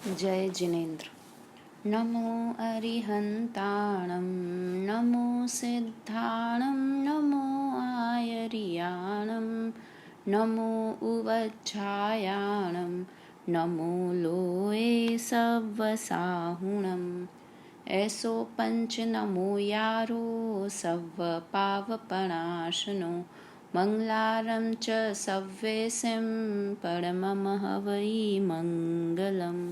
जय जिनेन्द्र। नमो अरिहन्ताणं नमो सिद्धाणं नमो आयर्याणं नमो उवच्छायाणं नमो लोये सव्वसाहुणम् ऐसो पंच नमो यारो सव्व पावपणाशनो मंगलारं च सव्येसिं परमं हवै मंगलम्।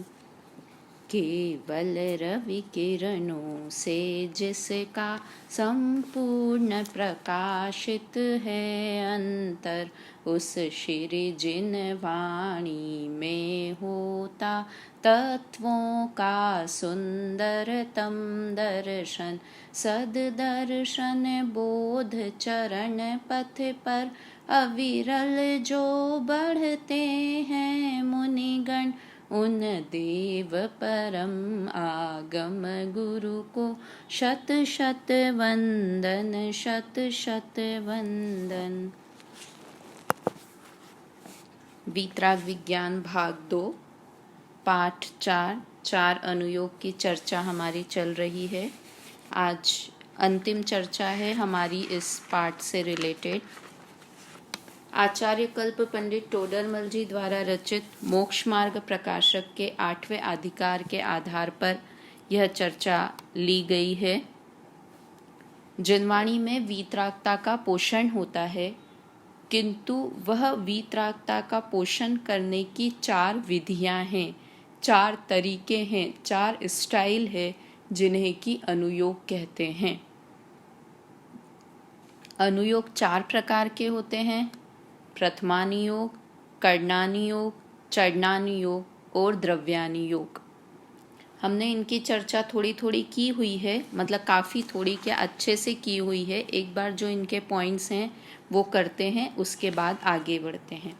केवल रवि किरणों से जिसका संपूर्ण प्रकाशित है अंतर, उस श्री जिन वाणी में होता तत्वों का सुंदरतम दर्शन। सद्दर्शन बोध चरण पथ पर अविरल जो बढ़ते हैं मुनिगण, उन देव परम आगम गुरु को शत शत वंदन, शत शत वंदन। वीतराग विज्ञान भाग 2 पाठ 4 अनुयोग की चर्चा हमारी चल रही है। आज अंतिम चर्चा है हमारी इस पाठ से रिलेटेड। आचार्य कल्प पंडित टोडरमल जी द्वारा रचित मोक्ष मार्ग प्रकाशक के 8वें अधिकार के आधार पर यह चर्चा ली गई है। जिनवाणी में वीतरागता का पोषण होता है, किंतु वह वीतरागता का पोषण करने की 4 विधियां हैं, 4 तरीके हैं, 4 स्टाइल है जिन्हें की अनुयोग कहते हैं। अनुयोग 4 प्रकार के होते हैं: प्रथमानुयोग, कर्णानुयोग, चरणानुयोग और द्रव्यानुयोग। हमने इनकी चर्चा थोड़ी थोड़ी की हुई है, मतलब काफ़ी थोड़ी क्या अच्छे से की हुई है। एक बार जो इनके पॉइंट्स हैं वो करते हैं, उसके बाद आगे बढ़ते हैं।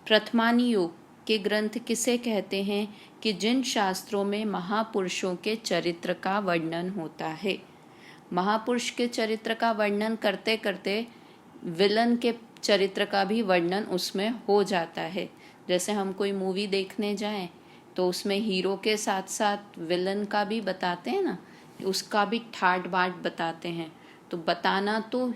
प्रथमानुयोग के ग्रंथ किसे कहते हैं कि जिन शास्त्रों में महापुरुषों के चरित्र का वर्णन होता है। महापुरुष के चरित्र का वर्णन करते करते विलन के चरित्र का भी वर्णन उसमें हो जाता है। जैसे हम कोई मूवी देखने जाएं तो उसमें हीरो के साथ साथ विलन का भी बताते हैं ना, उसका भी ठाट बाट बताते हैं। तो बताना तो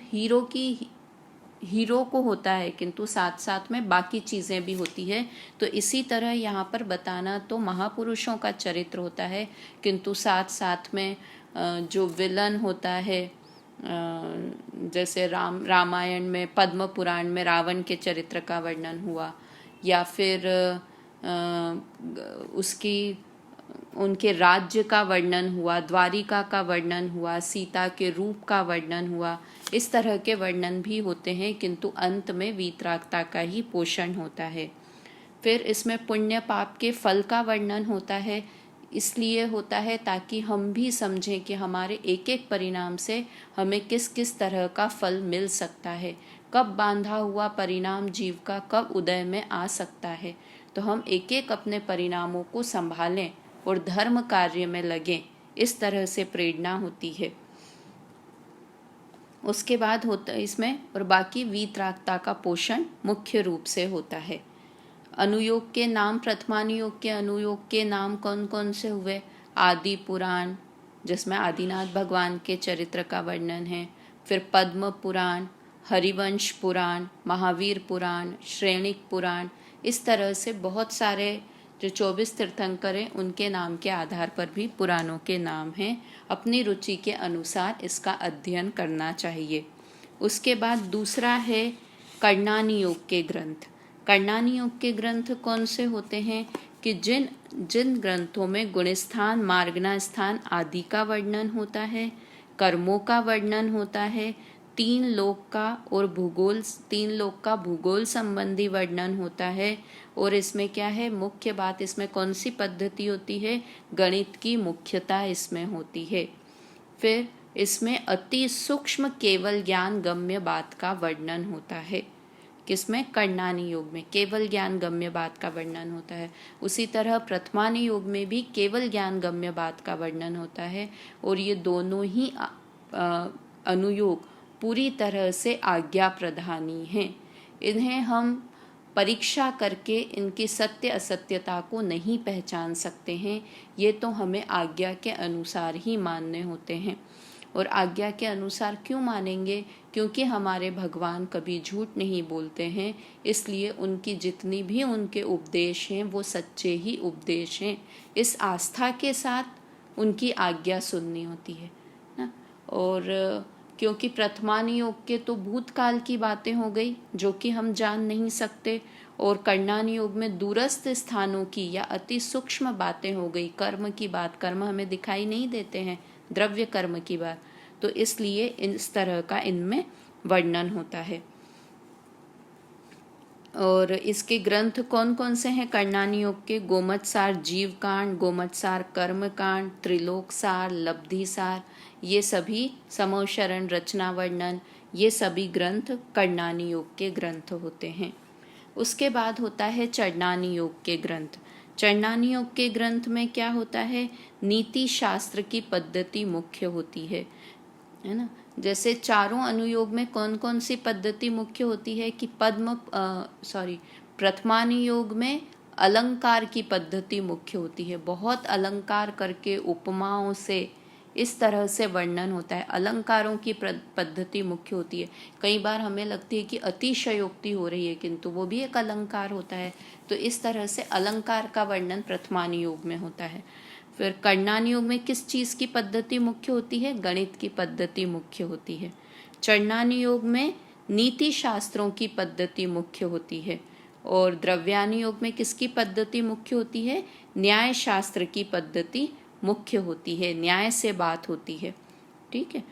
हीरो को होता है, किंतु साथ साथ में बाकी चीज़ें भी होती है। तो इसी तरह यहाँ पर बताना तो महापुरुषों का चरित्र होता है, किंतु साथ साथ में जो विलन होता है, जैसे रामायण में पद्म पुराण में रावण के चरित्र का वर्णन हुआ, या फिर उनके राज्य का वर्णन हुआ, द्वारिका का वर्णन हुआ, सीता के रूप का वर्णन हुआ। इस तरह के वर्णन भी होते हैं, किंतु अंत में वीतरागता का ही पोषण होता है। फिर इसमें पुण्य पाप के फल का वर्णन होता है। इसलिए होता है ताकि हम भी समझें कि हमारे एक एक परिणाम से हमें किस किस तरह का फल मिल सकता है, कब बांधा हुआ परिणाम जीव का कब उदय में आ सकता है। तो हम एक एक अपने परिणामों को संभालें और धर्म कार्य में लगें, इस तरह से प्रेरणा होती है। उसके बाद होता है इसमें, और बाकी वीतरागता का पोषण मुख्य रूप से होता है। अनुयोग के नाम, प्रथमानुयोग के अनुयोग के नाम कौन कौन से हुए? आदि पुराण, जिसमें आदिनाथ भगवान के चरित्र का वर्णन है। फिर पद्म पुराण, हरिवंश पुराण, महावीर पुराण, श्रेणिक पुराण। इस तरह से बहुत सारे जो 24 तीर्थंकर हैं उनके नाम के आधार पर भी पुराणों के नाम हैं। अपनी रुचि के अनुसार इसका अध्ययन करना चाहिए। उसके बाद दूसरा है कर्णानुयोग के ग्रंथ। कर्णानुयोग के ग्रंथ कौन से होते हैं कि जिन ग्रंथों में गुणस्थान, मार्गना स्थान आदि का वर्णन होता है, कर्मों का वर्णन होता है, 3 लोक का भूगोल संबंधी वर्णन होता है। और इसमें क्या है, मुख्य बात इसमें कौन सी पद्धति होती है? गणित की मुख्यता इसमें होती है। फिर इसमें अति सूक्ष्म केवल ज्ञान गम्य बात का वर्णन होता है। किसमें? कर्णानुयोग में केवल ज्ञान गम्य बात का वर्णन होता है। उसी तरह प्रथमानुयोग में भी केवल ज्ञान गम्य बात का वर्णन होता है। और ये दोनों ही अनुयोग पूरी तरह से आज्ञा प्रधानी हैं। इन्हें हम परीक्षा करके इनकी सत्य असत्यता को नहीं पहचान सकते हैं। ये तो हमें आज्ञा के अनुसार ही मानने होते हैं। और आज्ञा के अनुसार क्यों मानेंगे? क्योंकि हमारे भगवान कभी झूठ नहीं बोलते हैं, इसलिए उनकी जितनी भी उनके उपदेश हैं वो सच्चे ही उपदेश हैं। इस आस्था के साथ उनकी आज्ञा सुननी होती है ना। और क्योंकि प्रथमानी योग के तो भूतकाल की बातें हो गई जो कि हम जान नहीं सकते, और कर्णानी योग में दूरस्थ स्थानों की या अति सूक्ष्म बातें हो गई, कर्म की बात, कर्म हमें दिखाई नहीं देते हैं, द्रव्य कर्म की बात, तो इसलिए इस तरह का इनमें वर्णन होता है। और इसके ग्रंथ कौन कौन से हैं कर्णानी योग के? गोमतसार जीव कांड, गोमतसार कर्म कांड, त्रिलोकसार, लब्धिसार, ये सभी समूह शरण, रचना वर्णन, ये सभी ग्रंथ कर्णानी योग के ग्रंथ होते हैं। उसके बाद होता है चरणानी योग के ग्रंथ। चरणानी योग के ग्रंथ में क्या होता है? नीति शास्त्र की पद्धति मुख्य होती है ना। जैसे चारों अनुयोग में कौन कौन सी पद्धति मुख्य होती है कि प्रथमानी योग में अलंकार की पद्धति मुख्य होती है। बहुत अलंकार करके उपमाओं से इस तरह से वर्णन होता है, अलंकारों की पद्धति मुख्य होती है। कई बार हमें लगती है कि अतिशयोक्ति हो रही है, किंतु वो भी एक अलंकार होता है। तो इस तरह से अलंकार का वर्णन प्रथमानी योग में होता है। फिर कर्णानी योग में किस चीज़ की पद्धति मुख्य होती है? गणित की पद्धति मुख्य होती है। चरणानी योग में नीति शास्त्रों की पद्धति मुख्य होती है। और द्रव्यानी योग में किसकी पद्धति मुख्य होती है? न्याय शास्त्र की पद्धति मुख्य होती है, न्याय से बात होती है। ठीक है।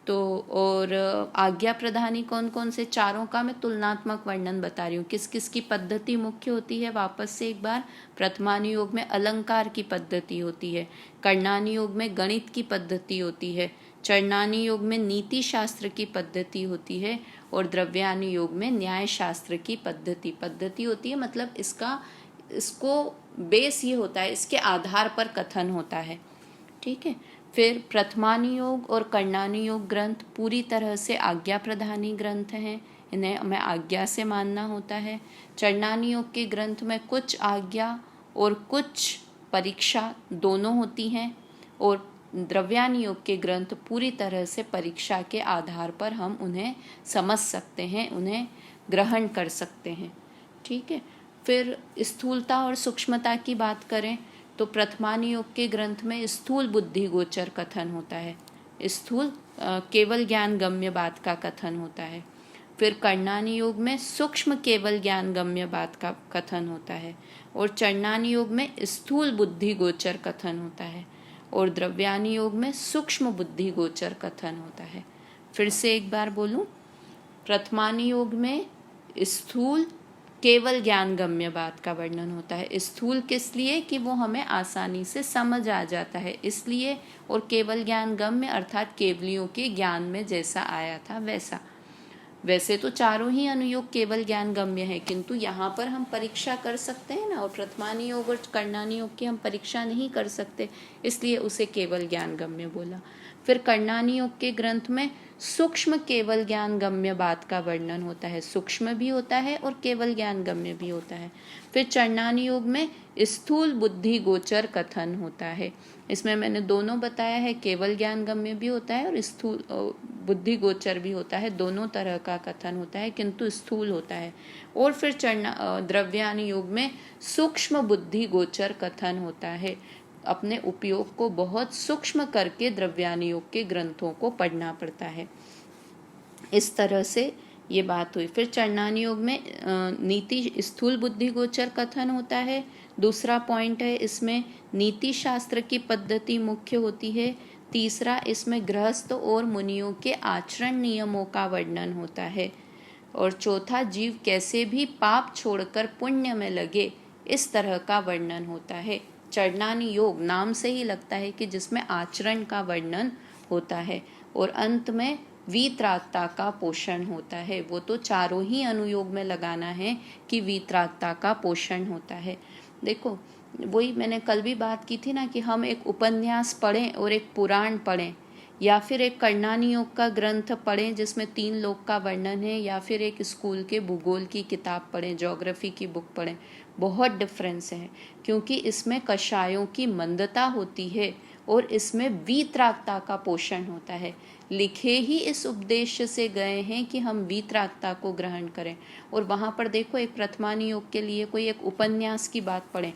तो और आज्ञा प्रधानी कौन कौन से? चारों का मैं तुलनात्मक वर्णन बता रही हूँ, किस किस की पद्धति मुख्य होती है। वापस से एक बार, प्रथमानी योग में अलंकार की पद्धति होती है, कर्णानी योग में गणित की पद्धति होती है, चरणानी योग में नीति शास्त्र की पद्धति होती है, और द्रव्यानी योग में न्याय शास्त्र की पद्धति होती है। मतलब इसको बेस ये होता है, इसके आधार पर कथन होता है। ठीक है। फिर प्रथमानी योग और कर्णानी योग ग्रंथ पूरी तरह से आज्ञा प्रधानी ग्रंथ हैं, इन्हें हमें आज्ञा से मानना होता है। चरणानी योग के ग्रंथ में कुछ आज्ञा और कुछ परीक्षा दोनों होती हैं, और द्रव्यानी योग के ग्रंथ पूरी तरह से परीक्षा के आधार पर हम उन्हें समझ सकते हैं, उन्हें ग्रहण कर सकते हैं। ठीक है। फिर स्थूलता और सूक्ष्मता की बात करें तो प्रथमानी योग के ग्रंथ में स्थूल बुद्धि गोचर कथन होता है, स्थूल केवल ज्ञान गम्य बात का कथन होता है। फिर कर्णानी योग में सूक्ष्म केवल ज्ञान गम्य बात का कथन होता है, और चरणानी योग में स्थूल बुद्धि गोचर कथन होता है, और द्रव्यानी योग में सूक्ष्म बुद्धि गोचर कथन होता है। फिर से एक बार बोलूं, प्रथमानी योग में स्थूल केवल ज्ञान गम्य बात का वर्णन होता है। स्थूल किस लिए? कि वो हमें आसानी से समझ आ जाता है इसलिए, और केवल ज्ञान गम्य अर्थात केवलियों के ज्ञान में जैसा आया था वैसा। वैसे तो चारों ही अनुयोग केवल ज्ञान गम्य है, किंतु यहाँ पर हम परीक्षा कर सकते हैं ना, और प्रथमानी योग और कर्णानी योग की हम परीक्षा नहीं कर सकते, इसलिए उसे केवल ज्ञान गम्य बोला। फिर कर्णानी योग के ग्रंथ में सूक्ष्म केवल ज्ञान गम्य बात का वर्णन होता है, सूक्ष्म भी होता है और केवल ज्ञान गम्य भी होता है। फिर चरणानी योग में स्थूल बुद्धि गोचर कथन होता है, इसमें मैंने दोनों बताया है, केवल ज्ञान गम्य भी होता है और स्थूल बुद्धि गोचर भी होता है, दोनों तरह का कथन होता है, किंतु स्थूल होता है। और फिर द्रव्यानी योग में सूक्ष्म बुद्धि गोचर कथन होता है। अपने उपयोग को बहुत सूक्ष्म करके द्रव्यानी योग के ग्रंथों को पढ़ना पड़ता है। इस तरह से ये बात हुई। फिर चरणानी योग में नीति स्थूल बुद्धि गोचर कथन होता है। दूसरा पॉइंट है, इसमें नीति शास्त्र की पद्धति मुख्य होती है। तीसरा, इसमें गृहस्थ और मुनियों के आचरण नियमों का वर्णन होता है। और चौथा, जीव कैसे भी पाप छोड़कर पुण्य में लगे, इस तरह का वर्णन होता है। चरणानी योग नाम से ही लगता है कि जिसमें आचरण का वर्णन होता है। और अंत में वीतरागता का पोषण होता है। वो तो चारों ही अनुयोग में लगाना है कि वीतरागता का पोषण होता है। देखो, वही मैंने कल भी बात की थी ना कि हम एक उपन्यास पढ़ें और एक पुराण पढ़ें, या फिर एक करणानी योग का ग्रंथ पढ़ें जिसमें 3 लोक का वर्णन है, या फिर एक स्कूल के भूगोल की किताब पढ़ें, ज्योग्राफी की बुक पढ़ें। बहुत डिफरेंस है, क्योंकि इसमें कषायों की मंदता होती है और इसमें वीतरागता का पोषण होता है। लिखे ही इस उद्देश्य से गए हैं कि हम वीतरागता को ग्रहण करें। और वहाँ पर देखो, एक प्रथमानी योग के लिए कोई एक उपन्यास की बात पढ़ें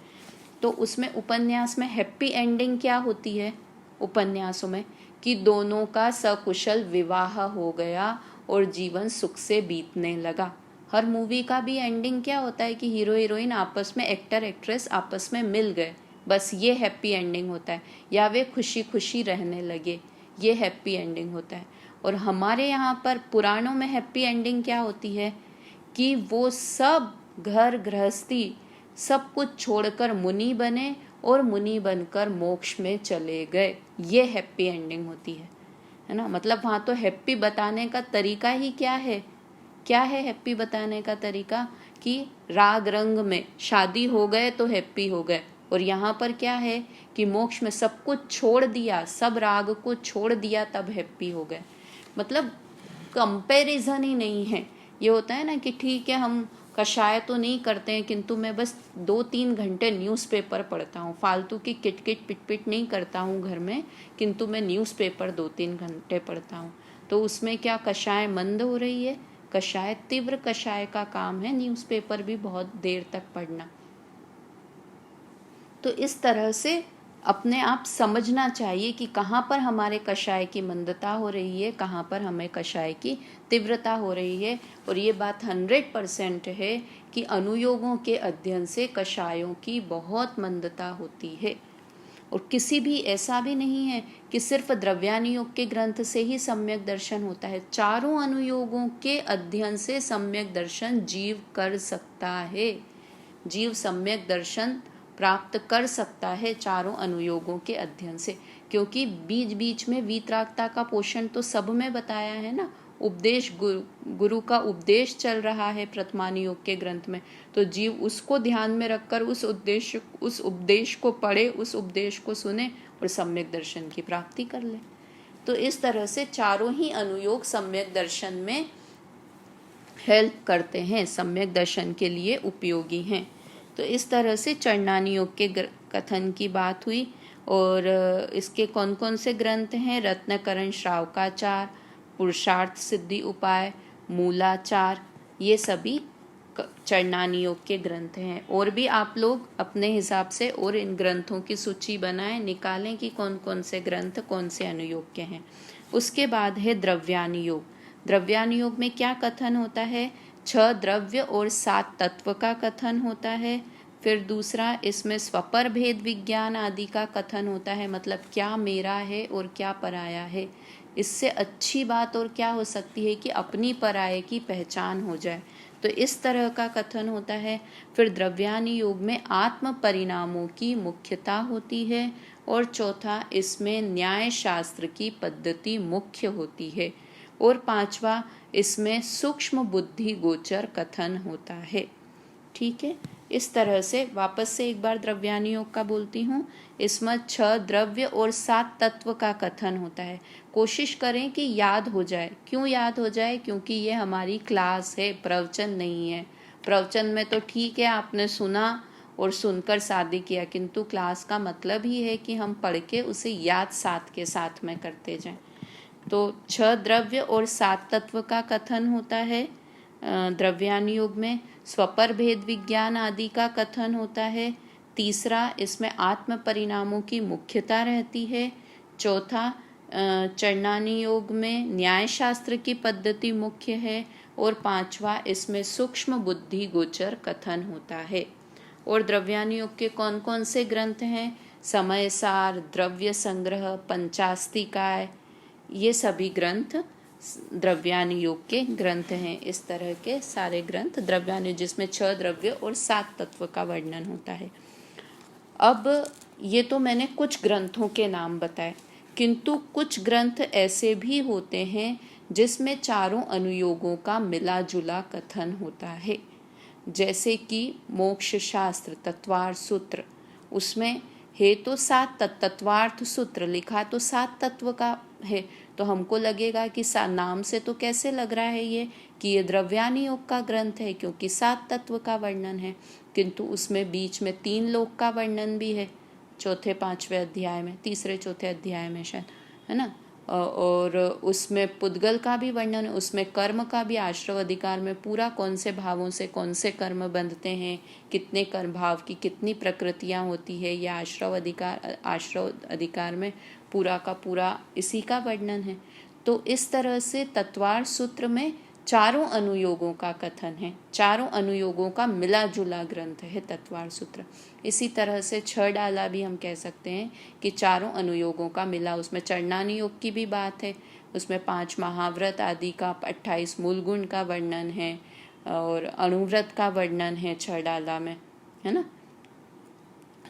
तो उसमें उपन्यास में हैप्पी एंडिंग क्या होती है उपन्यासों में, कि दोनों का सकुशल विवाह हो गया और जीवन सुख से बीतने लगा। हर मूवी का भी एंडिंग क्या होता है कि हीरो हीरोइन आपस में, एक्टर एक्ट्रेस आपस में मिल गए, बस ये हैप्पी एंडिंग होता है, या वे खुशी खुशी रहने लगे, ये हैप्पी एंडिंग होता है। और हमारे यहाँ पर पुराणों में हैप्पी एंडिंग क्या होती है कि वो सब घर गृहस्थी सब कुछ छोड़कर मुनि बने और मुनि बनकर मोक्ष में चले गए, ये हैप्पी एंडिंग होती है ना। मतलब वहाँ तो हैप्पी बताने का तरीका ही क्या है हैप्पी बताने का तरीका, कि राग रंग में शादी हो गए तो हैप्पी हो गए, और यहाँ पर क्या है कि मोक्ष में सब कुछ छोड़ दिया, सब राग को छोड़ दिया तब हैप्पी हो गए। मतलब कंपैरिजन ही नहीं है। ये होता है ना कि ठीक है हम कषाय तो नहीं करते हैं, किंतु मैं बस 2-3 घंटे न्यूज़पेपर पढ़ता हूँ, फालतू की किटकिट पिटपिट नहीं करता हूँ घर में, किंतु मैं न्यूज़पेपर 2-3 घंटे पढ़ता हूँ। तो उसमें क्या कषाय मंद हो रही है? कषाय, तीव्र कषाय का काम है न्यूज़पेपर भी बहुत देर तक पढ़ना। तो इस तरह से अपने आप समझना चाहिए कि कहाँ पर हमारे कषाय की मंदता हो रही है, कहाँ पर हमें कषाय की तीव्रता हो रही है। और ये बात 100% है कि अनुयोगों के अध्ययन से कषायों की बहुत मंदता होती है। और किसी भी ऐसा भी नहीं है कि सिर्फ द्रव्यानुयोग के ग्रंथ से ही सम्यक दर्शन होता है। चारों अनुयोगों के अध्ययन से सम्यक दर्शन जीव कर सकता है। जीव सम्यक दर्शन प्राप्त कर सकता है चारों अनुयोगों के अध्ययन से, क्योंकि बीच बीच में वीतरागता का पोषण तो सब में बताया है ना। उपदेश, गुरु का उपदेश चल रहा है प्रथमानुयोग के ग्रंथ में, तो जीव उसको ध्यान में रखकर उस उपदेश को पढ़े, उस उपदेश को सुने और सम्यक दर्शन की प्राप्ति कर ले। तो इस तरह से चारों ही अनुयोग सम्यक दर्शन में हेल्प करते हैं, सम्यक दर्शन के लिए उपयोगी हैं। तो इस तरह से चरणानी योग के कथन की बात हुई। और इसके कौन कौन से ग्रंथ हैं? रत्नकरण श्रावकाचार, पुरुषार्थ सिद्धि उपाय, मूलाचार, ये सभी चरणानी योग के ग्रंथ हैं। और भी आप लोग अपने हिसाब से और इन ग्रंथों की सूची बनाएं, निकालें कि कौन कौन से ग्रंथ कौन से अनुयोग के हैं। उसके बाद है द्रव्यानुयोग। द्रव्यानुयोग में क्या कथन होता है? 6 द्रव्य और 7 तत्व का कथन होता है। फिर दूसरा, इसमें स्वपर भेद विज्ञान आदि का कथन होता है, मतलब क्या मेरा है और क्या पराया है। इससे अच्छी बात और क्या हो सकती है कि अपनी पराये की पहचान हो जाए, तो इस तरह का कथन होता है। फिर द्रव्यानुयोग में आत्म परिणामों की मुख्यता होती है। और चौथा, इसमें न्याय शास्त्र की पद्धति मुख्य होती है। और पांचवा, इसमें सूक्ष्म बुद्धि गोचर कथन होता है। ठीक है, इस तरह से वापस से एक बार द्रव्यानुयोग का बोलती हूँ। इसमें 6 द्रव्य और 7 तत्व का कथन होता है। कोशिश करें कि याद हो जाए। क्यों याद हो जाए? क्योंकि ये हमारी क्लास है, प्रवचन नहीं है। प्रवचन में तो ठीक है आपने सुना और सुनकर शादी किया, किंतु क्लास का मतलब ही है कि हम पढ़ के उसे याद साथ के साथ में करते जाएं। तो 6 द्रव्य और 7 तत्व का कथन होता है द्रव्यानुयोग में। स्वपर भेद विज्ञान आदि का कथन होता है। तीसरा, इसमें आत्म परिणामों की मुख्यता रहती है। चौथा, चरणानुयोग में न्याय शास्त्र की पद्धति मुख्य है। और पांचवा, इसमें सूक्ष्म बुद्धि गोचर कथन होता है। और द्रव्यानुयोग के कौन कौन से ग्रंथ हैं? समयसार, द्रव्य संग्रह, पंचास्तिकाय, ये सभी ग्रंथ द्रव्यानुयोग के ग्रंथ हैं। इस तरह के सारे ग्रंथ द्रव्यानुयोग, जिसमें 6 द्रव्य और 7 तत्व का वर्णन होता है। अब ये तो मैंने कुछ ग्रंथों के नाम बताए, किंतु कुछ ग्रंथ ऐसे भी होते हैं जिसमें चारों अनुयोगों का मिला जुला कथन होता है। जैसे कि मोक्ष शास्त्र तत्वार्थ सूत्र, उसमें है तो 7 तत्वार्थ सूत्र लिखा तो 7 तत्व का है, तो हमको लगेगा कि नाम से तो कैसे लग रहा है ये कि ये द्रव्यानी योग का ग्रंथ है, क्योंकि 7 तत्व का वर्णन है, किंतु उसमें बीच में 3 लोक का वर्णन भी है, चौथे 5वें अध्याय में, तीसरे चौथे अध्याय में शायद, है ना। और उसमें पुद्गल का भी वर्णन है, उसमें कर्म का भी, आश्रव अधिकार में पूरा कौन से भावों से कौन से कर्म बंधते हैं, कितने कर्म भाव की कितनी प्रकृतियां होती है, या आश्रव अधिकार में पूरा का पूरा इसी का वर्णन है। तो इस तरह से तत्वार सूत्र में चारों अनुयोगों का कथन है, चारों अनुयोगों का मिला जुला ग्रंथ है तत्वार सूत्र। इसी तरह से 6 डाला भी हम कह सकते हैं कि चारों अनुयोगों का मिला, उसमें चरणानी योग की भी बात है, उसमें 5 महाव्रत आदि का, 28 मूल गुण का वर्णन है, और अणुव्रत का वर्णन है 6 डाला में, है ना।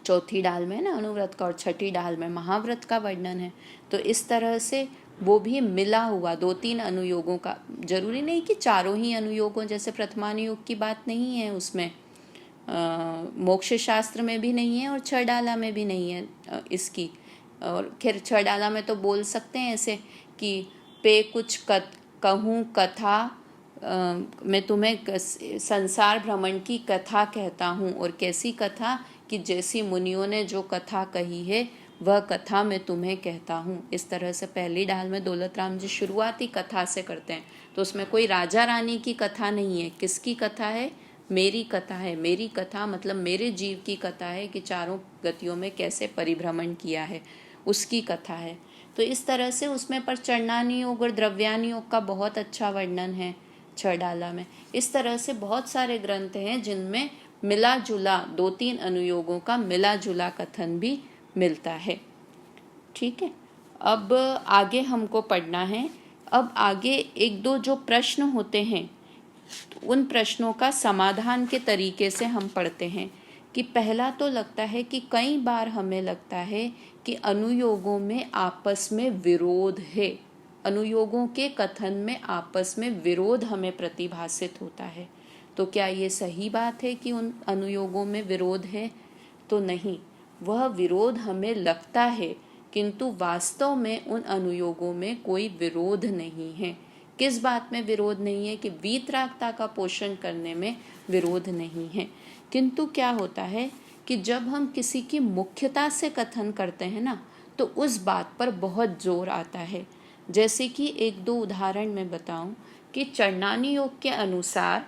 चौथी डाल में ना अणुव्रत का, और छठी डाल में महाव्रत का वर्णन है। तो इस तरह से वो भी मिला हुआ 2-3 अनुयोगों का, जरूरी नहीं कि चारों ही अनुयोगों, जैसे प्रथमानुयोग की बात नहीं है उसमें, मोक्ष शास्त्र में भी नहीं है और 6 डाला में भी नहीं है इसकी। और खैर 6 डाला में तो बोल सकते हैं ऐसे कि पे कुछ कहूँ कथा, मैं तुम्हें संसार भ्रमण की कथा कहता हूँ, और कैसी कथा कि जैसी मुनियों ने जो कथा कही है वह कथा मैं तुम्हें कहता हूँ। इस तरह से पहली डाल में दौलत राम जी शुरुआती कथा से करते हैं, तो उसमें कोई राजा रानी की कथा नहीं है। किसकी कथा है? मेरी कथा है। मेरी कथा मतलब मेरे जीव की कथा है कि चारों गतियों में कैसे परिभ्रमण किया है, उसकी कथा है। तो इस तरह से उसमें पर चरणानी योग और द्रव्यानी योग का बहुत अच्छा वर्णन है 6 डाला में। इस तरह से बहुत सारे ग्रंथ हैं जिनमें मिला जुला 2-3 अनुयोगों का मिला जुला कथन भी मिलता है। ठीक है, अब आगे हमको पढ़ना है। अब आगे 1-2 जो प्रश्न होते हैं, उन प्रश्नों का समाधान के तरीके से हम पढ़ते हैं। कि पहला तो लगता है कि कई बार हमें लगता है कि अनुयोगों में आपस में विरोध है, अनुयोगों के कथन में आपस में विरोध हमें प्रतिभासित होता है। तो क्या ये सही बात है कि उन अनुयोगों में विरोध है? तो नहीं, वह विरोध हमें लगता है, किंतु वास्तव में उन अनुयोगों में कोई विरोध नहीं है। किस बात में विरोध नहीं है? कि वीतरागता का पोषण करने में विरोध नहीं है। किंतु क्या होता है कि जब हम किसी की मुख्यता से कथन करते हैं ना, तो उस बात पर बहुत जोर आता है। जैसे कि 1-2 उदाहरण मैं बताऊं कि चरणानी योग के अनुसार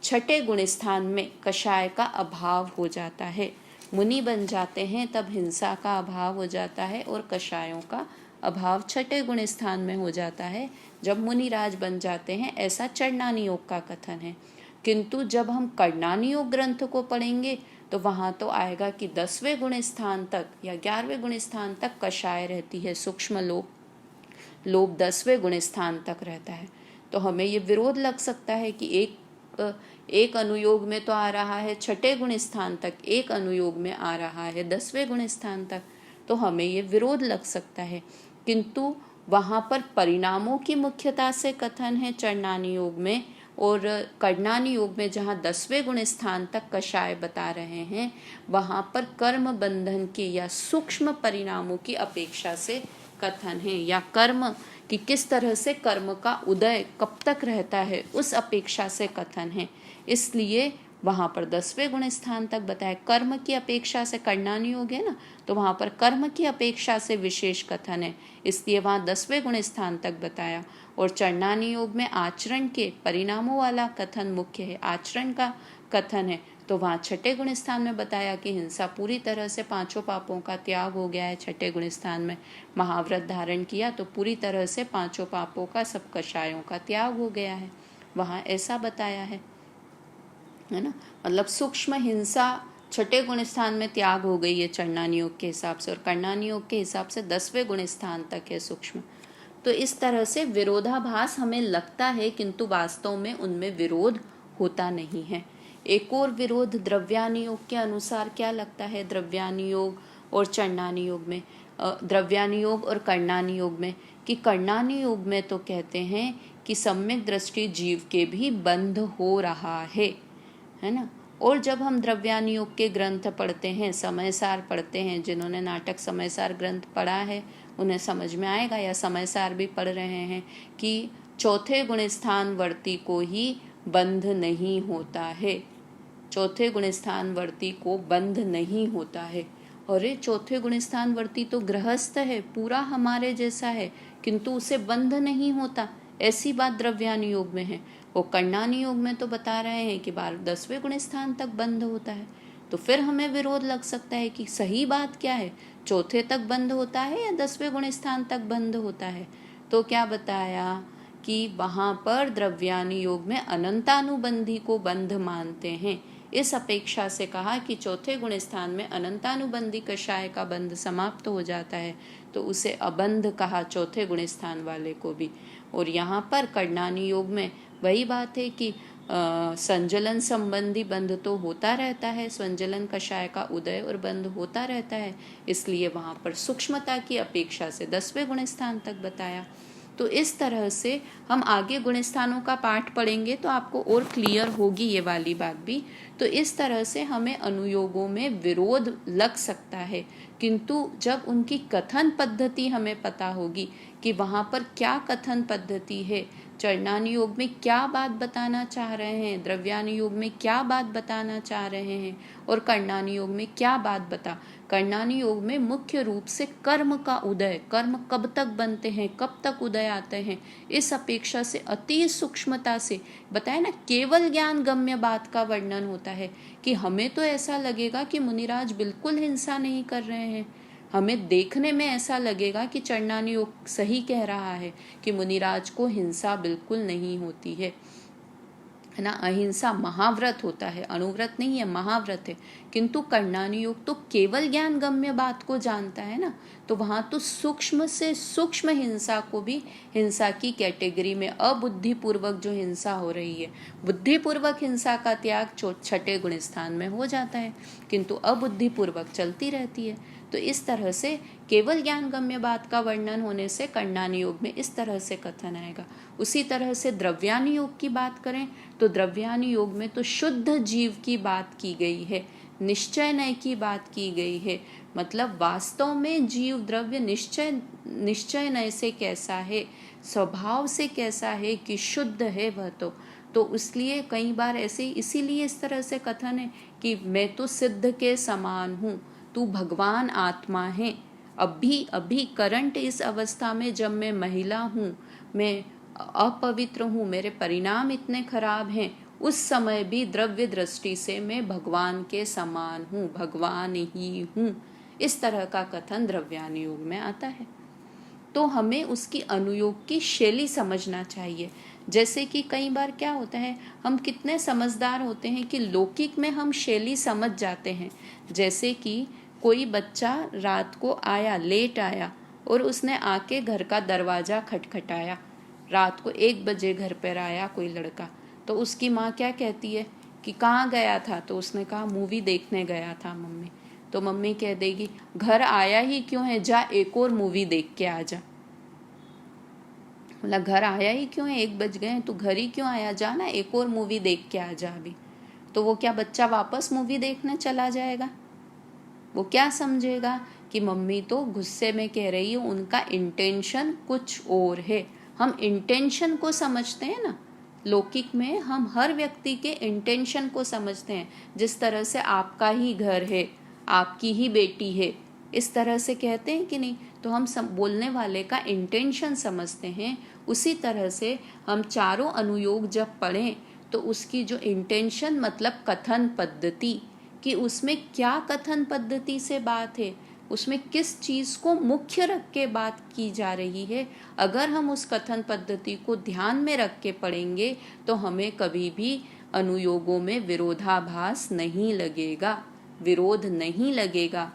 छठे गुण स्थान में कषाय का अभाव हो जाता है। मुनि बन जाते हैं तब हिंसा का अभाव हो जाता है, और कषायों का अभाव 6ठे गुण स्थान में हो जाता है जब मुनिराज बन जाते हैं, ऐसा चरणानी योग का कथन है। किंतु जब हम कर्णानी योग ग्रंथ को पढ़ेंगे तो वहाँ तो आएगा कि 10वें गुण स्थान तक या 11वें गुण स्थान तक कषाय रहती है, सूक्ष्म लोभ 10वें गुण स्थान तक रहता है। तो हमें ये विरोध लग सकता है कि एक अनुयोग में तो आ रहा है 6ठे गुण स्थान तक, एक अनुयोग में आ रहा है 10वें गुण स्थान तक, तो हमें ये विरोध लग सकता है। किंतु वहाँ पर परिणामों की मुख्यता से कथन है चरणानी योग में, और कर्णानी योग में जहाँ 10वें गुण स्थान तक कषाय बता रहे हैं, वहाँ पर कर्म बंधन की या सूक्ष्म परिणामों की अपेक्षा से कथन है, या कर्म कि किस तरह से कर्म का उदय कब तक रहता है उस अपेक्षा से कथन है। इसलिए वहाँ पर 10वें गुण स्थान तक बताया। कर्म की अपेक्षा से कर्णानी योग है ना, तो वहाँ पर कर्म की अपेक्षा से विशेष कथन है, इसलिए वहाँ 10वें गुण स्थान तक बताया। और चरणानी योग में आचरण के परिणामों वाला कथन मुख्य है, आचरण का कथन है, तो वहाँ 6ठे गुण स्थान में बताया कि हिंसा पूरी तरह से 5 पापों का त्याग हो गया है। 6ठे गुण स्थान में महाव्रत धारण किया तो पूरी तरह से 5 पापों का, सब कषायों का त्याग हो गया है, वहाँ ऐसा बताया है ना। मतलब सूक्ष्म हिंसा 6ठे गुण स्थान में त्याग हो गई है चरणानी योग के हिसाब से, और कर्णानी योग के हिसाब से 10वें गुण स्थान तक है सूक्ष्म। तो इस तरह से विरोधाभास हमें लगता है, किंतु वास्तव में उनमें विरोध होता नहीं है। एक और विरोध द्रव्यानी योग के अनुसार क्या लगता है, द्रव्यानी योग और चरणानी योग में, द्रव्यानी योग और कर्णानी योग में, कि कर्णानी योग में तो कहते हैं कि सम्यक दृष्टि जीव के भी बंध हो रहा है ना, और जब हम द्रव्यानुयोग के ग्रंथ पढ़ते हैं, समयसार पढ़ते हैं, जिन्होंने नाटक समयसार ग्रंथ पढ़ा है उन्हें समझ में आएगा, या समयसार भी पढ़ रहे हैं, कि चौथे गुणस्थान वर्ती को ही बंध नहीं होता है। चौथे गुणस्थान वर्ती को बंध नहीं होता है। अरे चौथे गुणस्थान वर्ती तो गृहस्थ है, पूरा हमारे जैसा है, किंतु उसे बंध नहीं होता, ऐसी बात द्रव्यानुयोग में है। वो कर्णानुयोग में तो बता रहे हैं कि 10वें गुणस्थान तक बंध होता है। तो फिर हमें विरोध लग सकता है कि सही बात क्या है, चौथे तक बंध होता है या 10वें गुणस्थान तक बंध होता है। तो क्या बताया कि वहाँ पर द्रव्यानुयोग में अनंतानुबंधी को बंध मानते हैं। इस अपेक्षा से कहा कि चौथे गुण स्थान में अनंतानुबंधी कषाय का बंध समाप्त हो जाता है, तो उसे अबंध कहा चौथे गुण स्थान वाले को भी। और यहाँ पर कर्णानुयोग में वही बात है कि संजलन संबंधी बंध तो होता रहता है, संजलन कषाय का उदय और बंध होता रहता है, इसलिए वहाँ पर सूक्ष्मता की अपेक्षा से 10वें गुण स्थान तक बताया। तो इस तरह से हम आगे गुणस्थानों का पाठ पढ़ेंगे तो आपको और क्लियर होगी ये वाली बात भी। तो इस तरह से हमें अनुयोगों में विरोध लग सकता है, किंतु जब उनकी कथन पद्धति हमें पता होगी कि वहाँ पर क्या कथन पद्धति है, चरणानुयोग में क्या बात बताना चाह रहे हैं, द्रव्यानुयोग में क्या बात बताना चाह रहे हैं, और कर्णानुयोग में क्या बात कर्णानुयोग में मुख्य रूप से कर्म का उदय, कर्म कब तक बनते हैं, कब तक उदय आते हैं, इस अपेक्षा से अति सूक्ष्मता से बताया ना। केवल ज्ञान गम्य बात का वर्णन होता है कि हमें तो ऐसा लगेगा कि मुनिराज बिल्कुल हिंसा नहीं कर रहे हैं, हमें देखने में ऐसा लगेगा कि चरणानुयोग सही कह रहा है कि मुनिराज को हिंसा बिल्कुल नहीं होती है ना, अहिंसा महाव्रत होता है, अनुव्रत नहीं है, महाव्रत है। किंतु कर्णानुयोग तो केवल ज्ञान गम्य बात को जानता है ना, तो वहां तो सूक्ष्म से सूक्ष्म हिंसा को भी हिंसा की कैटेगरी में, अबुद्धिपूर्वक जो हिंसा हो रही है, बुद्धिपूर्वक हिंसा का त्याग छठे गुण स्थान में हो जाता है, किंतु अबुद्धिपूर्वक चलती रहती है। तो इस तरह से केवल ज्ञान गम्य बात का वर्णन होने से कर्णानुयोग में इस तरह से कथन आएगा। उसी तरह से द्रव्यानुयोग की बात करें तो द्रव्यानुयोग में तो शुद्ध जीव की बात की गई है, निश्चय नय की बात की गई है, मतलब वास्तव में जीव द्रव्य निश्चय नय से कैसा है, स्वभाव से कैसा है कि शुद्ध है वह तो इसलिए कई बार ऐसे, इसीलिए इस तरह से कथन है कि मैं तो सिद्ध के समान हूँ, तू भगवान आत्मा है। अभी करंट इस अवस्था में जब मैं महिला हूँ, मैं अपवित्र हूँ, मेरे परिणाम इतने खराब हैं, उस समय भी द्रव्य दृष्टि से मैं भगवान के समान हूँ, भगवान ही हूँ। इस तरह का कथन द्रव्यानुयोग में आता है। तो हमें उसकी अनुयोग की शैली समझना चाहिए। जैसे कि कई बार क्या होता है, हम कितने समझदार होते हैं कि लौकिक में हम शैली समझ जाते हैं। जैसे कि कोई बच्चा रात को आया, लेट आया, और उसने आके घर का दरवाज़ा खटखटाया, रात को 1 बजे घर पर आया कोई लड़का, तो उसकी माँ क्या कहती है कि कहाँ गया था, तो उसने कहा मूवी देखने गया था मम्मी। तो मम्मी कह देगी घर आया ही क्यों है, जा एक और मूवी देख के आ जा। मतलब घर आया ही क्यों है, 1 बज गए, तू घर ही क्यों आया, जा ना एक और मूवी देख के आ जा अभी। तो वो क्या बच्चा वापस मूवी देखने चला जाएगा? वो क्या समझेगा कि मम्मी तो गुस्से में कह रही है, उनका इंटेंशन कुछ और है। हम इंटेंशन को समझते हैं ना, लौकिक में हम हर व्यक्ति के इंटेंशन को समझते हैं। जिस तरह से आपका ही घर है, आपकी ही बेटी है, इस तरह से कहते हैं कि नहीं, तो हम बोलने वाले का इंटेंशन समझते हैं। उसी तरह से हम चारों अनुयोग जब पढ़ें तो उसकी जो इंटेंशन मतलब कथन पद्धति, कि उसमें क्या कथन पद्धति से बात है, उसमें किस चीज़ को मुख्य रख के बात की जा रही है, अगर हम उस कथन पद्धति को ध्यान में रख के पढ़ेंगे तो हमें कभी भी अनुयोगों में विरोधाभास नहीं लगेगा, विरोध नहीं लगेगा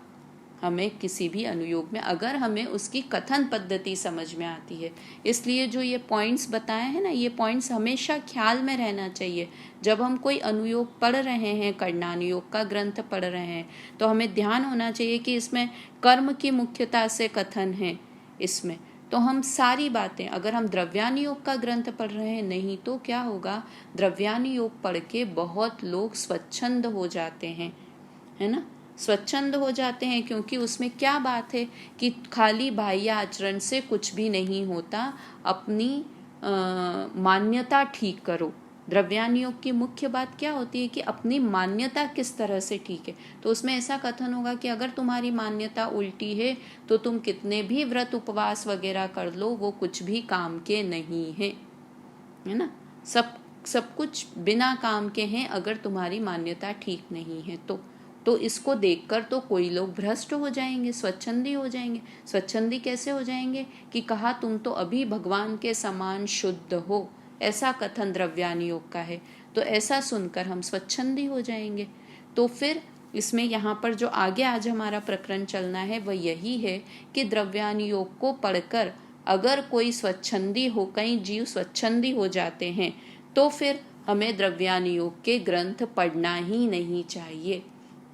हमें किसी भी अनुयोग में, अगर हमें उसकी कथन पद्धति समझ में आती है। इसलिए जो ये पॉइंट्स बताए हैं ना, ये पॉइंट्स हमेशा ख्याल में रहना चाहिए। जब हम कोई अनुयोग पढ़ रहे हैं, कर्णानुयोग का ग्रंथ पढ़ रहे हैं, तो हमें ध्यान होना चाहिए कि इसमें कर्म की मुख्यता से कथन है, इसमें तो हम सारी बातें, अगर हम द्रव्यानि योग का ग्रंथ पढ़ रहे हैं, नहीं तो क्या होगा, द्रव्यानि योग पढ़ के बहुत लोग स्वच्छंद हो जाते हैं, है ना, स्वच्छंद हो जाते हैं, क्योंकि उसमें क्या बात है कि खाली बाह्य आचरण से कुछ भी नहीं होता, अपनी मान्यता ठीक करो। द्रव्यानि योग की मुख्य बात क्या होती है कि अपनी मान्यता किस तरह से ठीक है। तो उसमें ऐसा कथन होगा कि अगर तुम्हारी मान्यता उल्टी है तो तुम कितने भी व्रत उपवास वगैरह कर लो, वो कुछ भी काम के नहीं है, है ना, सब कुछ बिना काम के हैं अगर तुम्हारी मान्यता ठीक नहीं है तो इसको देखकर तो कोई लोग भ्रष्ट हो जाएंगे, स्वच्छंदी हो जाएंगे। स्वच्छंदी कैसे हो जाएंगे कि कहा तुम तो अभी भगवान के समान शुद्ध हो, ऐसा कथन द्रव्यानि योग का है, तो ऐसा सुनकर हम स्वच्छंदी हो जाएंगे। तो फिर इसमें यहाँ पर जो आगे आज हमारा प्रकरण चलना है वह यही है कि द्रव्यानि योग को पढ़कर अगर कोई स्वच्छंदी हो, कई जीव स्वच्छंदी हो जाते हैं, तो फिर हमें द्रव्यानि योग के ग्रंथ पढ़ना ही नहीं चाहिए।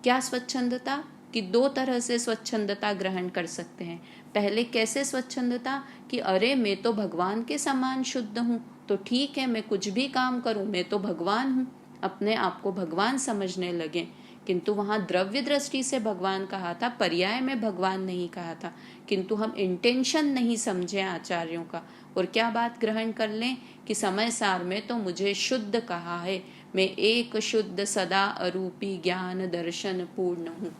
क्या स्वच्छंदता, कि दो तरह से स्वच्छंदता ग्रहण कर सकते हैं। पहले कैसे स्वच्छंदता, कि अरे मैं तो भगवान के समान शुद्ध हूँ, तो ठीक है मैं कुछ भी काम करूँ, मैं तो भगवान हूँ, अपने आप को भगवान समझने लगे। किंतु वहाँ द्रव्य दृष्टि से भगवान कहा था, पर्याय में भगवान नहीं कहा था, किंतु हम इंटेंशन नहीं समझे आचार्यों का, और क्या बात ग्रहण कर लें कि समय सार में तो मुझे शुद्ध कहा है, मैं एक शुद्ध सदा अरूपी ज्ञान दर्शन पूर्ण हूँ,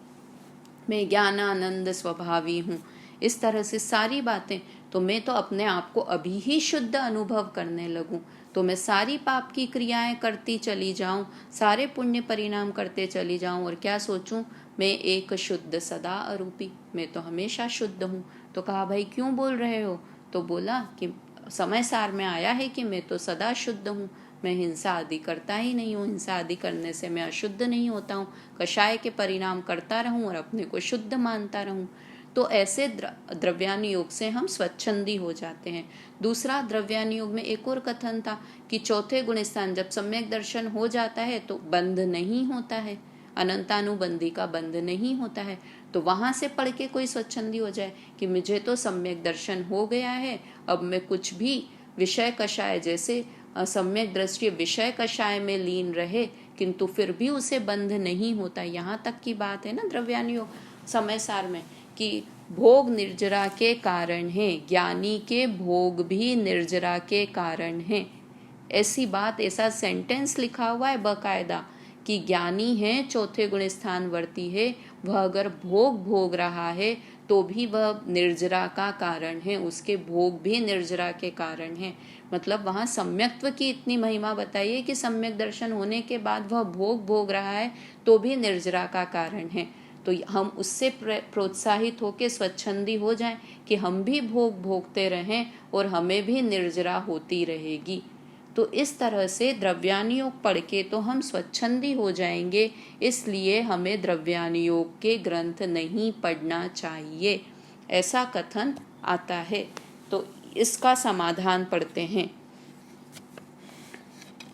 मैं ज्ञानानंद स्वभावी हूँ, इस तरह से सारी बातें, तो मैं तो अपने आप को अभी ही शुद्ध अनुभव करने लगूं, तो मैं सारी पाप की क्रियाएं करती चली जाऊं, सारे पुण्य परिणाम करते चली जाऊं, और क्या सोचूं, मैं एक शुद्ध सदा अरूपी, मैं तो हमेशा शुद्ध हूँ। तो कहा भाई क्यों बोल रहे हो, तो बोला कि समय सार में आया है कि मैं तो सदा शुद्ध हूँ, मैं हिंसा आदि करता ही नहीं हूँ, हिंसा आदि करने से मैं अशुद्ध नहीं होता हूँ, कषाय के परिणाम करता रहूँ और अपने को शुद्ध मानता रहूँ। तो ऐसे द्रव्यानि योग से हम स्वच्छंदी हो जाते हैं। दूसरा, द्रव्यानि योग में एक और कथन था कि चौथे गुण स्थान जब सम्यक दर्शन हो जाता है तो बंध नहीं होता है, अनंतानुबंधी का बंध नहीं होता है। तो वहां से पढ़ के कोई स्वच्छंदी हो जाए कि मुझे तो सम्यक दर्शन हो गया है, अब मैं कुछ भी विषय कषाय, जैसे सम्यक दृष्टि विषय कषाय में लीन रहे, किंतु फिर भी उसे बंध नहीं होता। यहाँ तक की बात है ना द्रव्यानि योग समय सार में, कि भोग निर्जरा के कारण है, ज्ञानी के भोग भी निर्जरा के कारण है, ऐसी बात, ऐसा सेंटेंस लिखा हुआ है बकायदा कि ज्ञानी है, चौथे गुण स्थान वर्ती है, वह अगर भोग भोग रहा है तो भी वह निर्जरा का कारण है, उसके भोग भी निर्जरा के कारण है। मतलब वहाँ सम्यक्त्व की इतनी महिमा बताइए कि सम्यक दर्शन होने के बाद वह भोग भोग रहा है तो भी निर्जरा का कारण है। तो हम उससे प्रोत्साहित होकर स्वच्छंदी हो जाएं कि हम भी भोग भोगते रहें और हमें भी निर्जरा होती रहेगी। तो इस तरह से द्रव्यानि योग पढ़ के तो हम स्वच्छंदी हो जाएंगे, इसलिए हमें द्रव्यानि योग के ग्रंथ नहीं पढ़ना चाहिए, ऐसा कथन आता है। तो इसका समाधान पढ़ते हैं।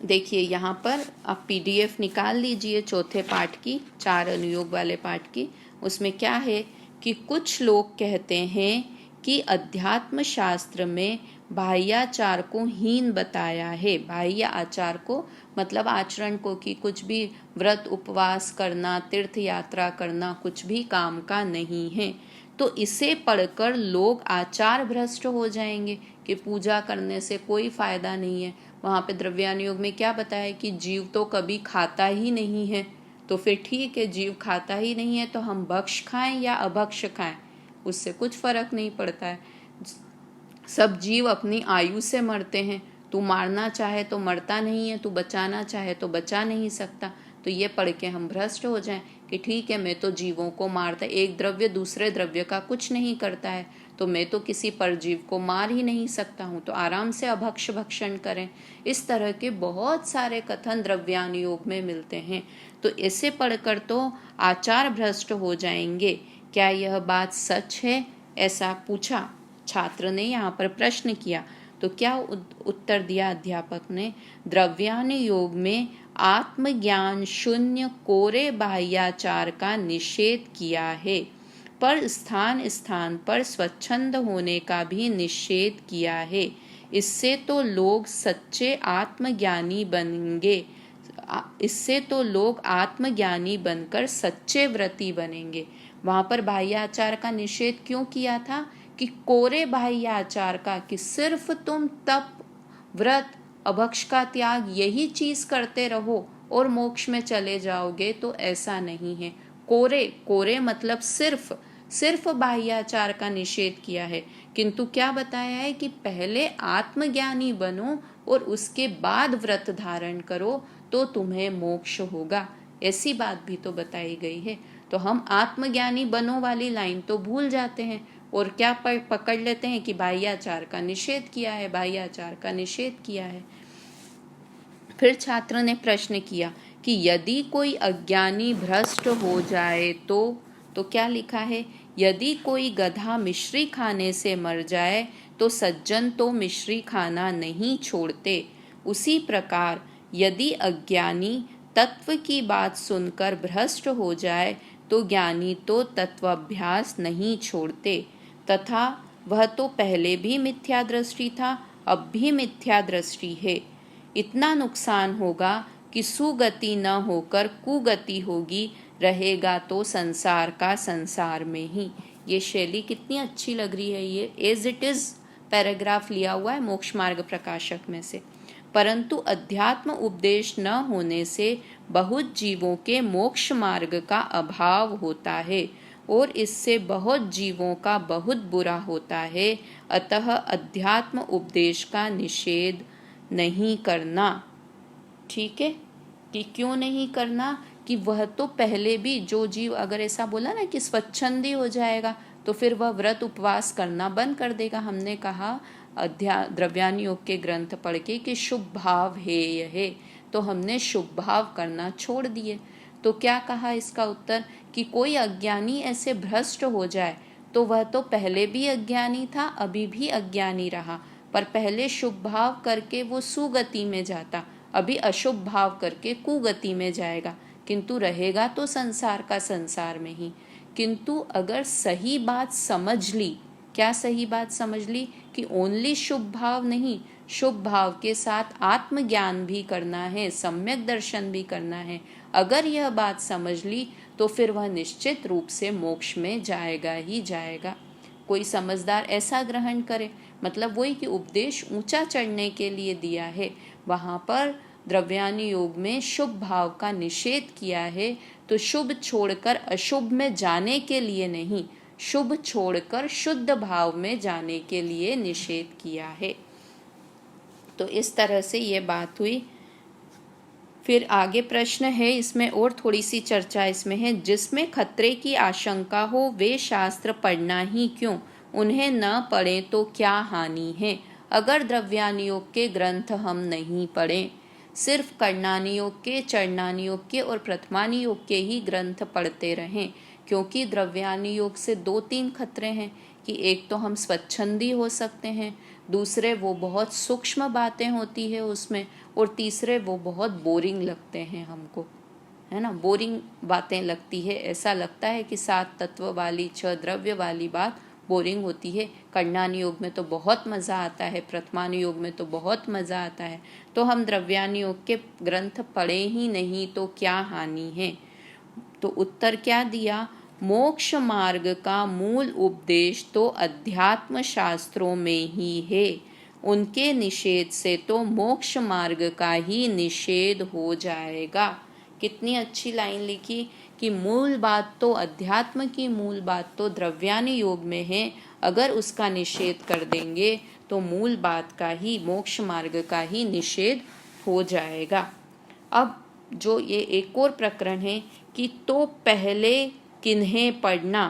देखिए यहाँ पर आप PDF निकाल लीजिए चौथे पाठ की, 4 अनुयोग वाले पाठ की। उसमें क्या है कि कुछ लोग कहते हैं कि अध्यात्म शास्त्र में बाह्याचार को हीन बताया है। बाह्य आचार को मतलब आचरण को, कि कुछ भी व्रत उपवास करना, तीर्थ यात्रा करना कुछ भी काम का नहीं है। तो इसे पढ़कर लोग आचार भ्रष्ट हो जाएंगे कि पूजा करने से कोई फायदा नहीं है। वहाँ पे द्रव्यानि योग में क्या बताया कि जीव तो कभी खाता ही नहीं है, तो फिर ठीक है, जीव खाता ही नहीं है तो हम भक्ष खाएं या अभक्ष खाएं, उससे कुछ फर्क नहीं पड़ता है। सब जीव अपनी आयु से मरते हैं, तू मारना चाहे तो मरता नहीं है, तू बचाना चाहे तो बचा नहीं सकता। तो ये पढ़ के हम भ्रष्ट हो जाएं कि ठीक है, मैं तो जीवों को मारता, एक द्रव्य दूसरे द्रव्य का कुछ नहीं करता है, तो मैं तो किसी परजीव को मार ही नहीं सकता हूँ, तो आराम से अभक्ष भक्षण करें। इस तरह के बहुत सारे कथन द्रव्यानि योग में मिलते हैं। तो इसे पढ़कर तो आचार भ्रष्ट हो जाएंगे। क्या यह बात सच है, ऐसा पूछा छात्र ने, यहाँ पर प्रश्न किया। तो क्या उत्तर दिया अध्यापक ने, द्रव्यानि योग में आत्मज्ञान शून्य कोरे बाह्याचार का निषेध किया है, पर स्थान स्थान पर स्वच्छंद होने का भी निषेध किया है। इससे तो लोग सच्चे आत्मज्ञानी बनेंगे, इससे तो लोग आत्मज्ञानी बनकर सच्चे व्रती बनेंगे। वहां पर बाह्य आचार का निषेध क्यों किया था? कि कोरे बाह्य आचार का, कि सिर्फ तुम तप, व्रत, अभक्ष का त्याग यही चीज करते रहो और मोक्ष में चले जाओगे, तो ऐसा नहीं है। कोरे, कोरे मतलब सिर्फ बाह्याचार का निषेध किया है, किंतु क्या बताया है कि पहले आत्मज्ञानी बनो और उसके बाद व्रत धारण करो तो तुम्हें मोक्ष होगा। ऐसी बात भी तो बताई गई है। तो हम आत्मज्ञानी बनो वाली लाइन तो भूल जाते हैं और क्या पकड़ लेते हैं कि बाह्याचार का निषेध किया है, बाह्याचार का निषेध किया है। फिर छात्र ने प्रश्न किया कि यदि कोई अज्ञानी भ्रष्ट हो जाए तो क्या लिखा है? यदि कोई गधा मिश्री खाने से मर जाए तो सज्जन तो मिश्री खाना नहीं छोड़ते। उसी प्रकार यदि अज्ञानी तत्व की बात सुनकर भ्रष्ट हो जाए तो ज्ञानी तो तत्वाभ्यास नहीं छोड़ते, तथा वह तो पहले भी मिथ्या दृष्टि था, अब भी मिथ्या दृष्टि है। इतना नुकसान होगा कि सुगति न होकर कुगति होगी, रहेगा तो संसार का संसार में ही। ये शैली कितनी अच्छी लग रही है। ये एज इट इज पैराग्राफ लिया हुआ है मोक्ष मार्ग प्रकाशक में से। परंतु अध्यात्म उपदेश न होने से बहुत जीवों के मोक्ष मार्ग का अभाव होता है और इससे बहुत जीवों का बहुत बुरा होता है। अतः अध्यात्म उपदेश का निषेध नहीं करना। ठीक है, कि क्यों नहीं करना? कि वह तो पहले भी, जो जीव अगर ऐसा बोला ना कि स्वच्छंदी हो जाएगा तो फिर वह व्रत उपवास करना बंद कर देगा। हमने कहा द्रव्यान योग के ग्रंथ पढ़ के कि शुभ भाव है यह, तो हमने शुभ भाव करना छोड़ दिए। तो क्या कहा इसका उत्तर? कि कोई अज्ञानी ऐसे भ्रष्ट हो जाए तो वह तो पहले भी अज्ञानी था, अभी भी अज्ञानी रहा, पर पहले शुभ भाव करके वो सुगति में जाता, अभी अशुभ भाव करके कुगति में जाएगा, किंतु रहेगा तो संसार का संसार में ही। किंतु अगर सही बात समझ ली, क्या सही बात समझ ली? कि ओनली शुभ भाव नहीं, शुभ भाव के साथ आत्मज्ञान भी करना है, सम्यक दर्शन भी करना है। अगर यह बात समझ ली तो फिर वह निश्चित रूप से मोक्ष में जाएगा ही जाएगा। कोई समझदार ऐसा ग्रहण करे, मतलब वही कि उपदेश ऊंचा चढ़ने के लिए दिया है, वहां पर द्रव्यानि योग में शुभ भाव का निषेध किया है, तो शुभ छोड़कर अशुभ में जाने के लिए नहीं, शुभ छोड़कर शुद्ध भाव में जाने के लिए निषेध किया है। तो इस तरह से ये बात हुई। फिर आगे प्रश्न है, इसमें और थोड़ी सी चर्चा इसमें है। जिसमें खतरे की आशंका हो वे शास्त्र पढ़ना ही क्यों, उन्हें न पढ़ें तो क्या हानि है? अगर द्रव्यानि योग के ग्रंथ हम नहीं पढ़ें, सिर्फ कर्णानि योग के, चरणानि योग के और प्रथमानि योग के ही ग्रंथ पढ़ते रहें, क्योंकि द्रव्यानि योग से 2-3 खतरे हैं कि एक तो हम स्वच्छंदी हो सकते हैं, दूसरे वो बहुत सूक्ष्म बातें होती है उसमें, और तीसरे वो बहुत बोरिंग लगते हैं हमको, है ना, बोरिंग बातें लगती है। ऐसा लगता है कि 7 तत्व वाली 6 द्रव्य वाली बात बोरिंग होती है। कर्णानि योग में तो बहुत मज़ा आता है, प्रथमानि योग में तो बहुत मज़ा आता है, तो हम द्रव्यानि योग के ग्रंथ पढ़े ही नहीं तो क्या हानि है? तो उत्तर क्या दिया? मोक्ष मार्ग का मूल उपदेश तो अध्यात्म शास्त्रों में ही है, उनके निषेध से तो मोक्ष मार्ग का ही निषेध हो जाएगा। कितनी अच्छी लाइन लिखी कि मूल बात तो अध्यात्म की मूल बात तो द्रव्यानि योग में है, अगर उसका निषेध कर देंगे तो मूल बात का ही, मोक्ष मार्ग का ही निषेध हो जाएगा। अब जो ये एक और प्रकरण है कि तो पहले किन्हें पढ़ना,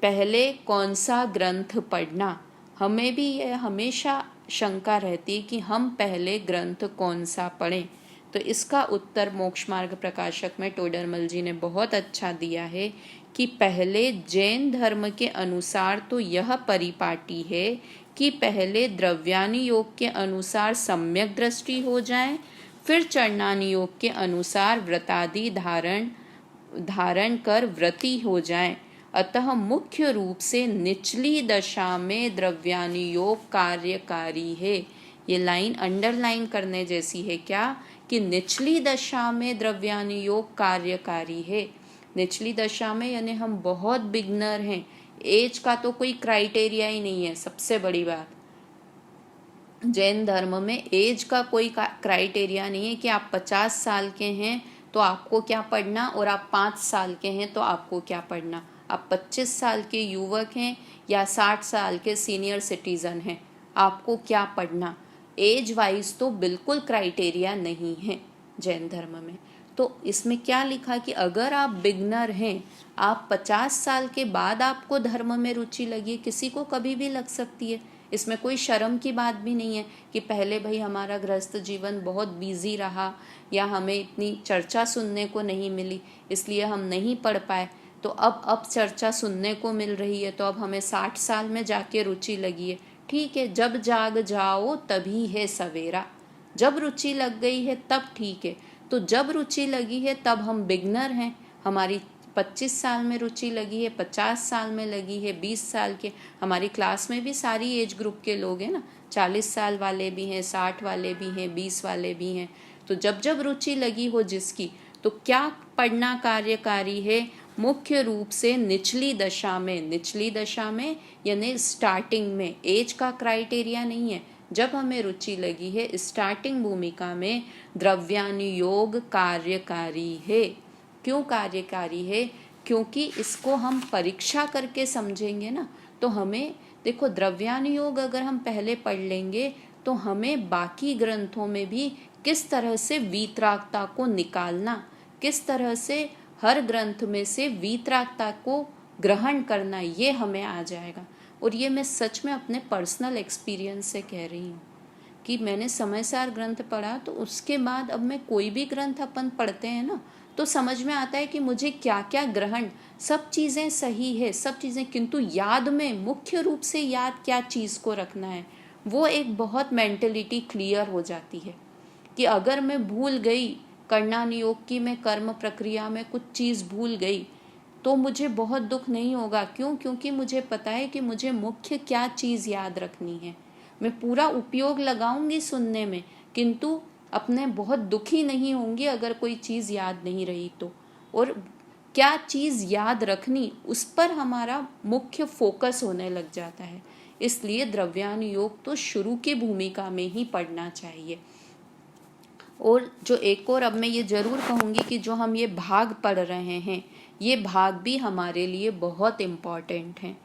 पहले कौन सा ग्रंथ पढ़ना। हमें भी यह हमेशा शंका रहती है कि हम पहले ग्रंथ कौन सा पढ़ें। तो इसका उत्तर मोक्ष मार्ग प्रकाशक में टोडरमल जी ने बहुत अच्छा दिया है कि पहले जैन धर्म के अनुसार तो यह परिपाटी है कि पहले द्रव्यानि योग के अनुसार सम्यक दृष्टि हो जाए, फिर चरणानि योग के अनुसार व्रतादि धारण कर व्रती हो जाएं, अतः मुख्य रूप से निचली दशा में द्रव्यानुयोग कार्यकारी है। ये लाइन अंडरलाइन करने जैसी है क्या, कि निचली दशा में द्रव्यानुयोग कार्यकारी है। निचली दशा में यानी हम बहुत बिगनर हैं, एज का तो कोई क्राइटेरिया ही नहीं है। सबसे बड़ी बात, जैन धर्म में एज का कोई क्राइटेरिया नहीं है कि आप 50 साल के हैं तो आपको क्या पढ़ना, और आप 5 साल के हैं तो आपको क्या पढ़ना। आप 25 साल के युवक हैं या 60 साल के सीनियर सिटीजन हैं, आपको क्या पढ़ना, एज वाइज तो बिल्कुल क्राइटेरिया नहीं है जैन धर्म में। तो इसमें क्या लिखा कि अगर आप बिगनर हैं, आप 50 साल के बाद आपको धर्म में रुचि लगी, किसी को कभी भी लग सकती है, इसमें कोई शर्म की बात भी नहीं है कि पहले भाई हमारा गृहस्थ जीवन बहुत बिजी रहा या हमें इतनी चर्चा सुनने को नहीं मिली इसलिए हम नहीं पढ़ पाए, तो अब चर्चा सुनने को मिल रही है तो अब हमें 60 साल में जाके रुचि लगी है। ठीक है, जब जाग जाओ तभी है सवेरा, जब रुचि लग गई है तब ठीक है। तो जब रुचि लगी है तब हम बिगनर हैं, हमारी 25 साल में रुचि लगी है, 50 साल में लगी है, 20 साल के, हमारी क्लास में भी सारी एज ग्रुप के लोग हैं ना, 40 साल वाले भी हैं, 60 वाले भी हैं, 20 वाले भी हैं। तो जब जब रुचि लगी हो जिसकी, तो क्या पढ़ना कार्यकारी है, मुख्य रूप से निचली दशा में। निचली दशा में यानी स्टार्टिंग में, एज का क्राइटेरिया नहीं है, जब हमें रुचि लगी है स्टार्टिंग भूमिका में द्रव्यानुयोग कार्यकारी है। क्यों कार्यकारी है, क्योंकि इसको हम परीक्षा करके समझेंगे ना, तो हमें देखो द्रव्यानुयोग अगर हम पहले पढ़ लेंगे तो हमें बाकी ग्रंथों में भी किस तरह से वीतरागता को निकालना, किस तरह से हर ग्रंथ में से वीतरागता को ग्रहण करना, ये हमें आ जाएगा। और ये मैं सच में अपने पर्सनल एक्सपीरियंस से कह रही हूँ कि मैंने समयसार ग्रंथ पढ़ा, तो उसके बाद अब मैं कोई भी ग्रंथ अपन पढ़ते हैं ना तो समझ में आता है कि मुझे क्या क्या ग्रहण, सब चीज़ें सही है, सब चीज़ें, किंतु याद में मुख्य रूप से याद क्या चीज़ को रखना है, वो एक बहुत मेंटलिटी क्लियर हो जाती है। कि अगर मैं भूल गई कर्णानुयोग की, मैं कर्म प्रक्रिया में कुछ चीज़ भूल गई तो मुझे बहुत दुख नहीं होगा। क्यों? क्योंकि मुझे पता है कि मुझे मुख्य क्या चीज़ याद रखनी है। मैं पूरा उपयोग लगाऊंगी सुनने में, किंतु अपने बहुत दुखी नहीं होंगी अगर कोई चीज़ याद नहीं रही तो। और क्या चीज़ याद रखनी, उस पर हमारा मुख्य फोकस होने लग जाता है। इसलिए द्रव्यानुयोग तो शुरू की भूमिका में ही पढ़ना चाहिए। और जो एक और अब मैं ये ज़रूर कहूँगी कि जो हम ये भाग पढ़ रहे हैं, ये भाग भी हमारे लिए बहुत इम्पॉर्टेंट हैं।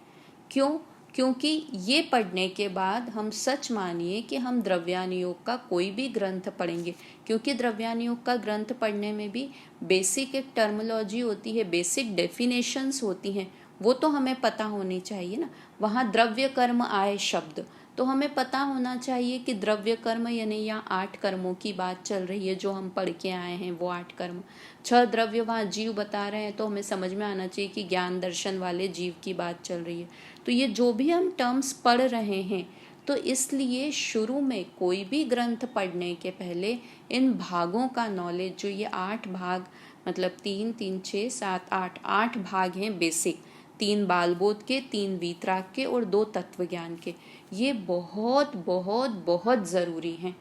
क्यों? क्योंकि ये पढ़ने के बाद हम सच मानिए कि हम द्रव्यानुयोग का कोई भी ग्रंथ पढ़ेंगे, क्योंकि द्रव्यानुयोग का ग्रंथ पढ़ने में भी बेसिक एक टर्मिनोलॉजी होती है, बेसिक डेफिनेशंस होती हैं, वो तो हमें पता होनी चाहिए ना। वहाँ द्रव्य कर्म आए शब्द, तो हमें पता होना चाहिए कि द्रव्य कर्म यानी यहाँ 8 कर्मों की बात चल रही है, जो हम पढ़ के आए हैं वो 8 कर्म। 6 द्रव्य वहाँ जीव बता रहे हैं, तो हमें समझ में आना चाहिए कि ज्ञान दर्शन वाले जीव की बात चल रही है। तो ये जो भी हम टर्म्स पढ़ रहे हैं, तो इसलिए शुरू में कोई भी ग्रंथ पढ़ने के पहले इन भागों का नॉलेज, जो ये 8 भाग, मतलब 3, 3, 6, 7, 8 भाग हैं बेसिक, 3 बालबोध के, 3 वीतराग के और 2 तत्व ज्ञान के, ये बहुत बहुत बहुत ज़रूरी हैं।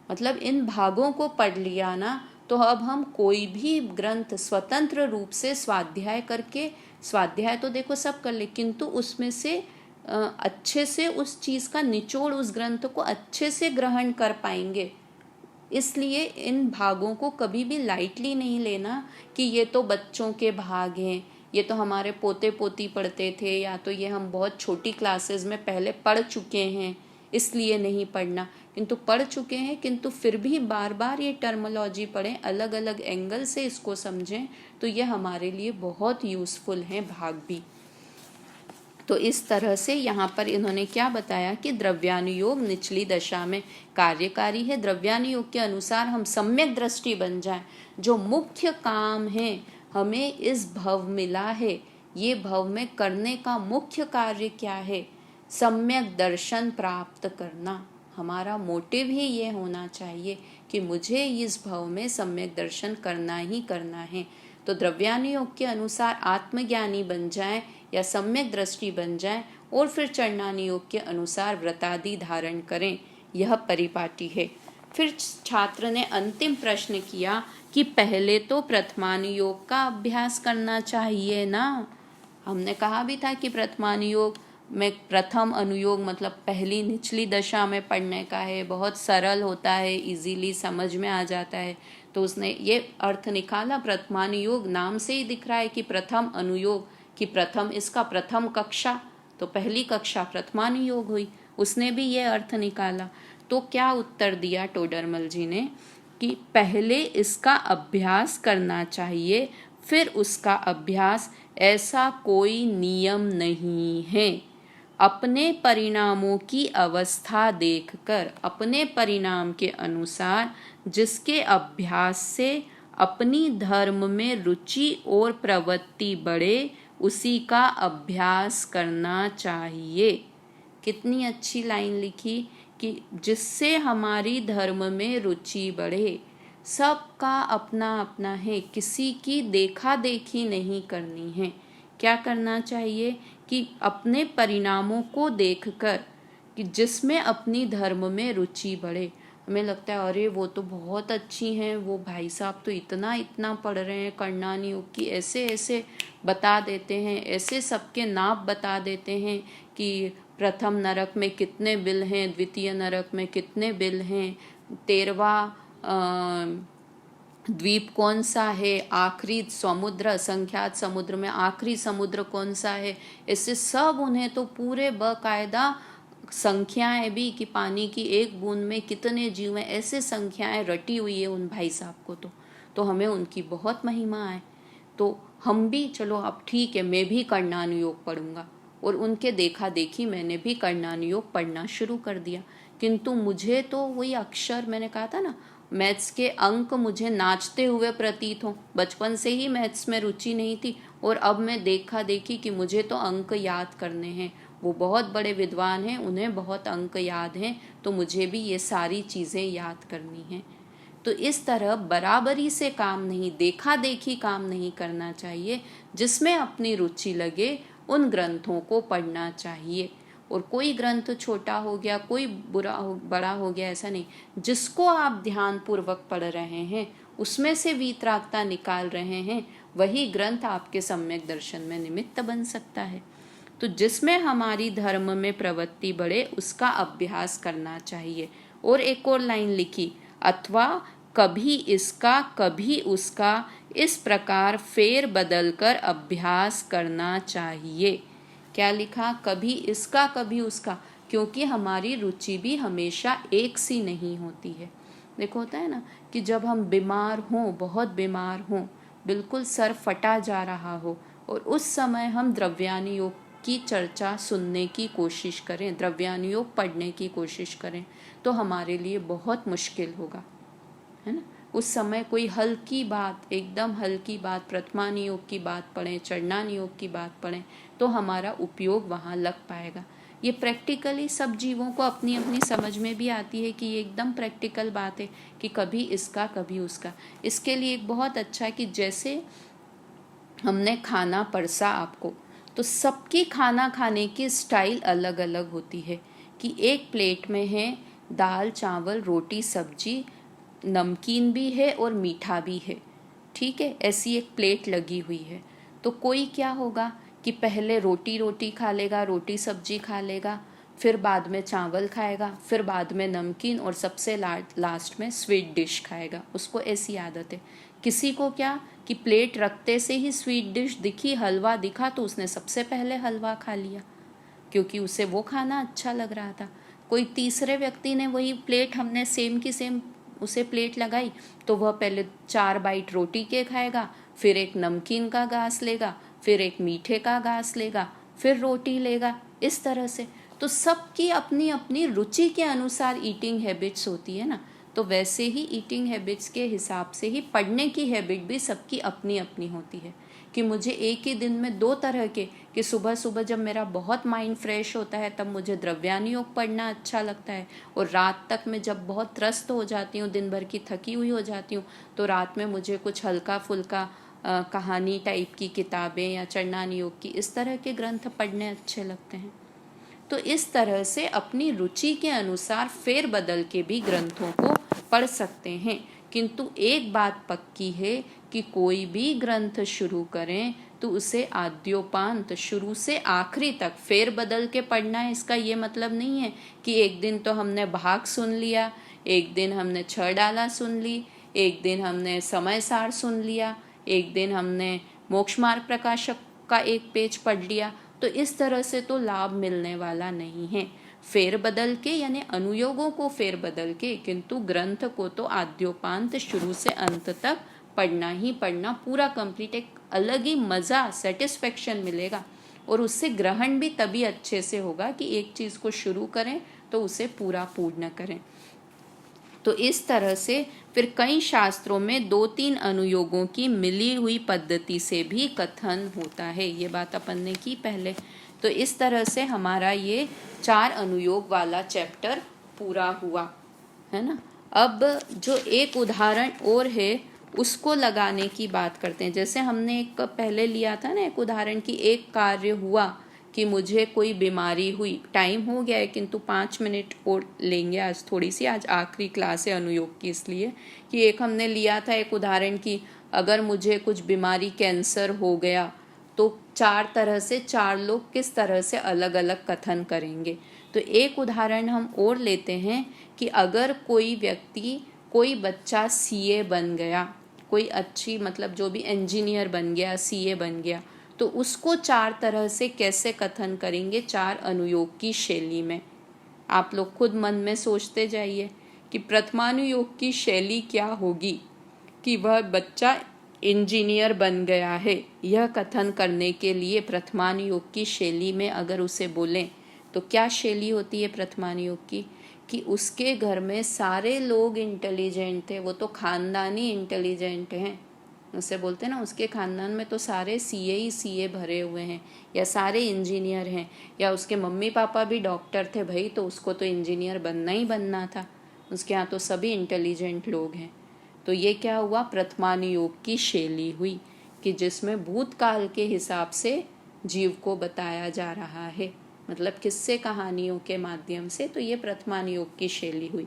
मतलब इन भागों को पढ़ लिया ना, तो अब हम कोई भी ग्रंथ स्वतंत्र रूप से स्वाध्याय करके, स्वाध्याय तो देखो सब कर ले, किंतु उसमें से अच्छे से उस चीज़ का निचोड़, उस ग्रंथ को अच्छे से ग्रहण कर पाएंगे। इसलिए इन भागों को कभी भी लाइटली नहीं लेना कि ये तो बच्चों के भाग हैं, ये तो हमारे पोते पोती पढ़ते थे, या तो ये हम बहुत छोटी क्लासेस में पहले पढ़ चुके हैं इसलिए नहीं पढ़ना। किंतु पढ़ चुके हैं, किंतु फिर भी बार बार ये टर्मिनोलॉजी पढ़ें, अलग अलग एंगल से इसको समझें, तो ये हमारे लिए बहुत यूज़फुल हैं भाग भी। तो इस तरह से यहाँ पर इन्होंने क्या बताया कि द्रव्यानुयोग निचली दशा में कार्यकारी है। द्रव्यानुयोग के अनुसार हम सम्यक दृष्टि बन जाएं, जो मुख्य काम है हमें इस भव मिला है, ये भव में करने का मुख्य कार्य क्या है, सम्यक दर्शन प्राप्त करना। हमारा मोटिव ही ये होना चाहिए कि मुझे इस भव में सम्यक दर्शन करना ही करना है। तो द्रव्यानुयोग के अनुसार आत्मज्ञानी बन जाए या सम्यक दृष्टि बन जाए और फिर चरणानुयोग के अनुसार व्रतादि धारण करें, यह परिपाटी है। फिर छात्र ने अंतिम प्रश्न किया कि पहले तो प्रथमानुयोग का अभ्यास करना चाहिए ना। हमने कहा भी था कि प्रथमानुयोग में प्रथम अनुयोग मतलब पहली निचली दशा में पढ़ने का है, बहुत सरल होता है, इजीली समझ में आ जाता है। तो उसने ये अर्थ निकाला, प्रथमानुयोग नाम से ही दिख रहा है कि प्रथम अनुयोग, कि प्रथम इसका प्रथम कक्षा, तो पहली कक्षा प्रथमानुयोग हुई। उसने भी ये अर्थ निकाला। तो क्या उत्तर दिया टोडरमल जी ने कि पहले इसका अभ्यास करना चाहिए, फिर उसका अभ्यास, ऐसा कोई नियम नहीं है। अपने परिणामों की अवस्था देखकर, अपने परिणाम के अनुसार जिसके अभ्यास से अपनी धर्म में रुचि और प्रवृत्ति बढ़े, उसी का अभ्यास करना चाहिए। कितनी अच्छी लाइन लिखी कि जिससे हमारी धर्म में रुचि बढ़े। सबका अपना अपना है, किसी की देखा देखी नहीं करनी है। क्या करना चाहिए कि अपने परिणामों को देखकर, कि जिसमें अपनी धर्म में रुचि बढ़े। हमें लगता है अरे वो तो बहुत अच्छी हैं, वो भाई साहब तो इतना इतना पढ़ रहे हैं, कर्णानुयोग की ऐसे ऐसे बता देते हैं, ऐसे सबके नाप बता देते हैं कि प्रथम नरक में कितने बिल हैं, द्वितीय नरक में कितने बिल हैं, 13वां द्वीप कौन सा है, आखिरी समुद्र, संख्यात समुद्र में आखिरी समुद्र कौन सा है। ऐसे सब उन्हें तो पूरे बाकायदा संख्याएं भी, कि पानी की एक बूंद में कितने जीव हैं, ऐसे संख्याएं रटी हुई है उन भाई साहब को। तो हमें उनकी बहुत महिमा है। तो हम भी चलो अब ठीक है, मैं भी कर्णानुयोग पढ़ूंगा, और उनके देखा देखी मैंने भी कर्णानुयोग पढ़ना शुरू कर दिया। किंतु मुझे तो वही अक्षर, मैंने कहा था ना, मैथ्स के अंक मुझे नाचते हुए प्रतीत हों। बचपन से ही मैथ्स में रुचि नहीं थी, और अब मैं देखा देखी कि मुझे तो अंक याद करने हैं। वो बहुत बड़े विद्वान हैं, उन्हें बहुत अंक याद हैं, तो मुझे भी ये सारी चीज़ें याद करनी हैं। तो इस तरह बराबरी से काम नहीं, देखा देखी काम नहीं करना चाहिए। जिसमें अपनी रुचि लगे उन ग्रंथों को पढ़ना चाहिए। और कोई ग्रंथ छोटा हो गया, कोई बड़ा हो गया, ऐसा नहीं। जिसको आप ध्यान पूर्वक पढ़ रहे हैं, उसमें से वीतरागता निकाल रहे हैं, वही ग्रंथ आपके सम्यक दर्शन में निमित्त बन सकता है। तो जिसमें हमारी धर्म में प्रवृत्ति बढ़े, उसका अभ्यास करना चाहिए। और एक और लाइन लिखी, अथवा कभी इसका कभी उसका, इस प्रकार फेर बदल कर अभ्यास करना चाहिए। क्या लिखा? कभी इसका कभी उसका, क्योंकि हमारी रुचि भी हमेशा एक सी नहीं होती है। देखो होता है ना कि जब हम बीमार हों, बहुत बीमार हों, बिल्कुल सर फटा जा रहा हो, और उस समय हम द्रव्यानुयोग की चर्चा सुनने की कोशिश करें, द्रव्यानुयोग पढ़ने की कोशिश करें, तो हमारे लिए बहुत मुश्किल होगा, है ना। उस समय कोई हल्की बात, एकदम हल्की बात, प्रथमानुयोग की बात पढ़ें, चरणानुयोग की बात पढ़ें, तो हमारा उपयोग वहाँ लग पाएगा। ये प्रैक्टिकली सब जीवों को अपनी अपनी समझ में भी आती है कि ये एकदम प्रैक्टिकल बात है कि कभी इसका कभी उसका। इसके लिए एक बहुत अच्छा कि जैसे हमने खाना परसा आपको, तो सबकी खाना खाने की स्टाइल अलग अलग होती है। कि एक प्लेट में है दाल चावल रोटी सब्जी, नमकीन भी है और मीठा भी है, ठीक है, ऐसी एक प्लेट लगी हुई है। तो कोई क्या होगा कि पहले रोटी खा लेगा, रोटी सब्जी खा लेगा, फिर बाद में चावल खाएगा, फिर बाद में नमकीन, और सबसे लास्ट में स्वीट डिश खाएगा। उसको ऐसी आदत है। किसी को क्या कि प्लेट रखते से ही स्वीट डिश दिखी, हलवा दिखा, तो उसने सबसे पहले हलवा खा लिया क्योंकि उसे वो खाना अच्छा लग रहा था। कोई तीसरे व्यक्ति ने वही प्लेट, हमने सेम की सेम उसे प्लेट लगाई, तो वह पहले 4 बाइट रोटी के खाएगा, फिर एक नमकीन का घास लेगा, फिर एक मीठे का घास लेगा, फिर रोटी लेगा, इस तरह से। तो सबकी अपनी अपनी रुचि के अनुसार ईटिंग हैबिट्स होती है ना। तो वैसे ही ईटिंग हैबिट्स के हिसाब से ही पढ़ने की हैबिट भी सबकी अपनी अपनी होती है। कि मुझे एक ही दिन में 2 तरह के, कि सुबह सुबह जब मेरा बहुत माइंड फ्रेश होता है तब मुझे द्रव्यानुयोग पढ़ना अच्छा लगता है, और रात तक मैं जब बहुत त्रस्त हो जाती हूँ, दिन भर की थकी हुई हो जाती हूँ, तो रात में मुझे कुछ हल्का फुल्का कहानी टाइप की किताबें या चरणानी योग की, इस तरह के ग्रंथ पढ़ने अच्छे लगते हैं। तो इस तरह से अपनी रुचि के अनुसार फेर बदल के भी ग्रंथों को पढ़ सकते हैं। किंतु एक बात पक्की है कि कोई भी ग्रंथ शुरू करें तो उसे आद्योपांत शुरू से आखिरी तक फेर बदल के पढ़ना है। इसका ये मतलब नहीं है कि एक दिन तो हमने भाग सुन लिया, एक दिन हमने छह डाला सुन ली, एक दिन हमने समय सार सुन लिया, एक दिन हमने मोक्ष मार्ग प्रकाशक का एक पेज पढ़ लिया, तो इस तरह से तो लाभ मिलने वाला नहीं है। फेर बदल के यानी अनुयोगों को फेर बदल के, किंतु ग्रंथ को तो आद्योपांत शुरू से अंत तक पढ़ना ही पढ़ना, पूरा कंप्लीट। एक अलग ही मज़ा, सेटिस्फेक्शन मिलेगा और उससे ग्रहण भी तभी अच्छे से होगा कि एक चीज़ को शुरू करें तो उसे पूरा पूर्ण करें। तो इस तरह से फिर कई शास्त्रों में 2-3 अनुयोगों की मिली हुई पद्धति से भी कथन होता है। ये बात अपन ने की पहले। तो इस तरह से हमारा ये 4 अनुयोग वाला चैप्टर पूरा हुआ, है ना। अब जो एक उदाहरण और है उसको लगाने की बात करते हैं। जैसे हमने एक पहले लिया था ना एक उदाहरण की, एक कार्य हुआ कि मुझे कोई बीमारी हुई, टाइम हो गया है किंतु 5 मिनट और लेंगे आज, थोड़ी सी आज आखिरी क्लास है अनुयोग की, इसलिए कि एक हमने लिया था एक उदाहरण की, अगर मुझे कुछ बीमारी कैंसर हो गया तो 4 तरह से 4 लोग किस तरह से अलग अलग कथन करेंगे। तो एक उदाहरण हम और लेते हैं कि अगर कोई व्यक्ति, कोई बच्चा सीए बन गया, कोई अच्छी मतलब जो भी इंजीनियर बन गया, सीए बन गया, तो उसको 4 तरह से कैसे कथन करेंगे 4 अनुयोग की शैली में। आप लोग खुद मन में सोचते जाइए कि प्रथमानुयोग की शैली क्या होगी कि वह बच्चा इंजीनियर बन गया है, यह कथन करने के लिए प्रथमानुयोग की शैली में अगर उसे बोलें तो क्या शैली होती है प्रथमानुयोग की, कि उसके घर में सारे लोग इंटेलिजेंट थे, वो तो खानदानी इंटेलिजेंट हैं, उसे बोलते हैं ना उसके खानदान में तो सारे सीए ही सीए भरे हुए हैं या सारे इंजीनियर हैं, या उसके मम्मी पापा भी डॉक्टर थे भाई, तो उसको तो इंजीनियर बनना ही बनना था, उसके यहाँ तो सभी इंटेलिजेंट लोग हैं। तो ये क्या हुआ, प्रथमानुयोग की शैली हुई कि जिसमें भूतकाल के हिसाब से जीव को बताया जा रहा है, मतलब किस्से कहानियों के माध्यम से। तो ये प्रथमानुयोग की शैली हुई।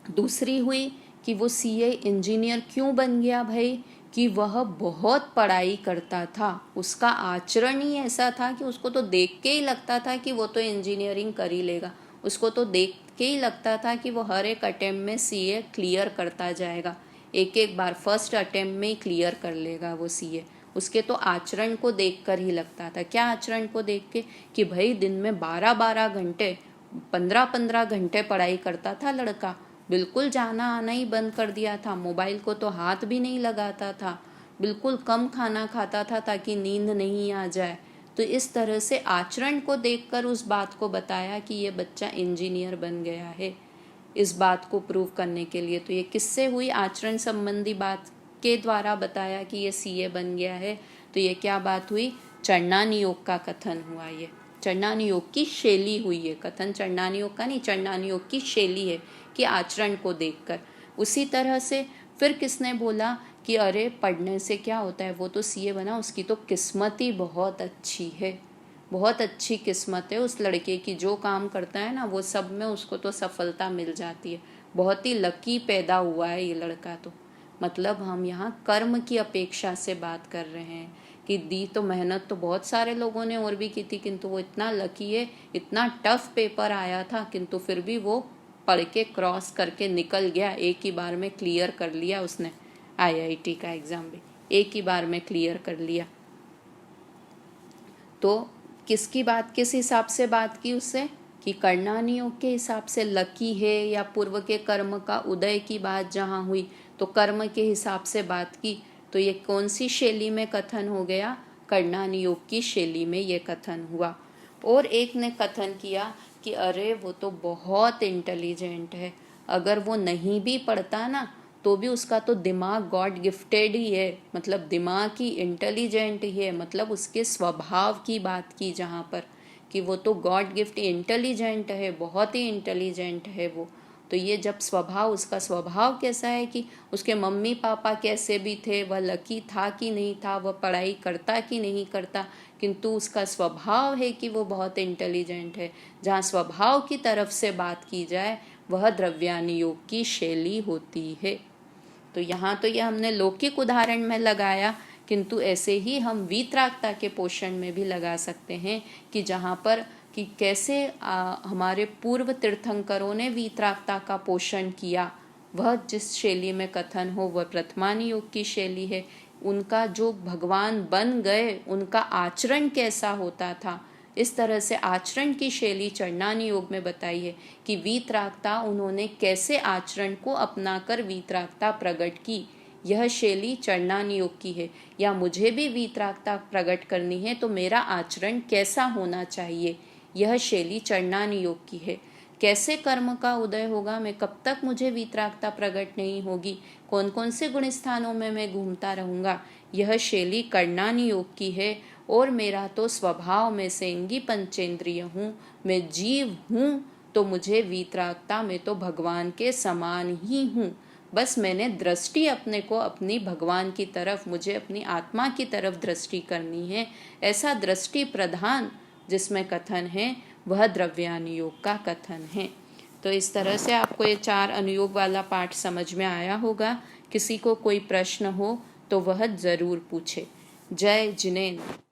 दूसरी हुई कि वो सीए इंजीनियर क्यों बन गया भाई, कि वह बहुत पढ़ाई करता था, उसका आचरण ही ऐसा था कि उसको तो देख के ही लगता था कि वो तो इंजीनियरिंग कर ही लेगा, उसको तो देख के ही लगता था कि वो हर एक अटेम्प्ट में सीए क्लियर करता जाएगा, एक एक बार फर्स्ट अटेम्प्ट में ही क्लियर कर लेगा वो सीए। उसके तो आचरण को देखकर ही लगता था। क्या आचरण को देख के, कि भाई दिन में 12-12 घंटे 15-15 घंटे पढ़ाई करता था लड़का, बिल्कुल जाना आना ही बंद कर दिया था, मोबाइल को तो हाथ भी नहीं लगाता था, बिल्कुल कम खाना खाता था ताकि नींद नहीं आ जाए। तो इस तरह से आचरण को देखकर उस बात को बताया कि ये बच्चा इंजीनियर बन गया है। इस बात को प्रूव करने के लिए तो ये किससे हुई, आचरण संबंधी बात के द्वारा बताया कि ये सीए बन गया है। तो ये क्या बात हुई, चरणानुयोग का कथन हुआ, ये चरणानुयोग की शैली हुई है। कथन चरणानुयोग का नहीं, चरणानुयोग की शैली है कि आचरण को देखकर। उसी तरह से फिर किसने बोला कि अरे पढ़ने से क्या होता है, वो तो सीए बना, उसकी तो किस्मत ही बहुत अच्छी है, बहुत अच्छी किस्मत है उस लड़के की, जो काम करता है ना वो सब में उसको तो सफलता मिल जाती है, बहुत ही लकी पैदा हुआ है ये लड़का। तो मतलब हम यहाँ कर्म की अपेक्षा से बात कर रहे हैं कि दी तो मेहनत तो बहुत सारे लोगों ने और भी की थी, किंतु वो इतना लकी है, इतना टफ पेपर आया था किंतु फिर भी वो पढ़ के क्रॉस करके निकल गया, एक ही बार में क्लियर कर लिया उसने, आईआईटी का एग्ज़ाम भी एक ही बार में क्लियर कर लिया। तो किसकी बात, किस हिसाब से बात की उससे, कि कर्णानुयोग के हिसाब से लकी है, या पूर्व के कर्म का उदय की बात जहाँ हुई तो कर्म के हिसाब से बात की। तो ये कौन सी शैली में कथन हो गया, कर्णानुयोग की शैली में ये कथन हुआ। और एक ने कथन किया कि अरे वो तो बहुत इंटेलिजेंट है, अगर वो नहीं भी पढ़ता ना तो भी उसका तो दिमाग गॉड गिफ्टेड ही है, मतलब दिमाग ही इंटेलिजेंट ही है, मतलब उसके स्वभाव की बात की जहाँ पर कि वो तो गॉड गिफ्ट इंटेलिजेंट है, बहुत ही इंटेलिजेंट है वो, तो ये जब स्वभाव, उसका स्वभाव कैसा है कि उसके मम्मी पापा कैसे भी थे, वह लकी था कि नहीं था, वह पढ़ाई करता कि नहीं करता, किंतु उसका स्वभाव है कि वो बहुत इंटेलिजेंट है। जहाँ स्वभाव की तरफ से बात की जाए वह द्रव्यानि योग की शैली होती है। तो यहाँ तो ये हमने लौकिक उदाहरण में लगाया, किंतु ऐसे ही हम वीतरागता के पोषण में भी लगा सकते हैं कि जहाँ पर कि कैसे हमारे पूर्व तीर्थंकरों ने वीतरागता का पोषण किया, वह जिस शैली में कथन हो वह प्रथमानि योग की शैली है। उनका जो भगवान बन गए उनका आचरण कैसा होता था, इस तरह से आचरण की शैली चरणानि योग में बताई है कि वीतरागता उन्होंने कैसे आचरण को अपनाकर वीतरागता प्रकट की, यह शैली चरणानि योग की है। या मुझे भी वीतरागता प्रकट करनी है तो मेरा आचरण कैसा होना चाहिए, यह शैली चरणानि योग की है। कैसे कर्म का उदय होगा, मैं कब तक मुझे वीतरागता प्रकट नहीं होगी, कौन कौन से गुण स्थानों में मैं घूमता रहूँगा, यह शैली कर्णानि योग की है। और मेरा तो स्वभाव में से इंगी पंचेंद्रिय हूँ, मैं जीव हूँ, तो मुझे वीतरागता में तो भगवान के समान ही हूँ। बस मैंने दृष्टि अपने को अपनी भगवान की तरफ, मुझे अपनी आत्मा की तरफ दृष्टि करनी है। ऐसा दृष्टि प्रधान जिसमें कथन है वह द्रव्यानि योग का कथन है। तो इस तरह से आपको ये 4 अनुयोग वाला पाठ समझ में आया होगा। किसी को कोई प्रश्न हो तो वह जरूर पूछे। जय जिनेन्द्र।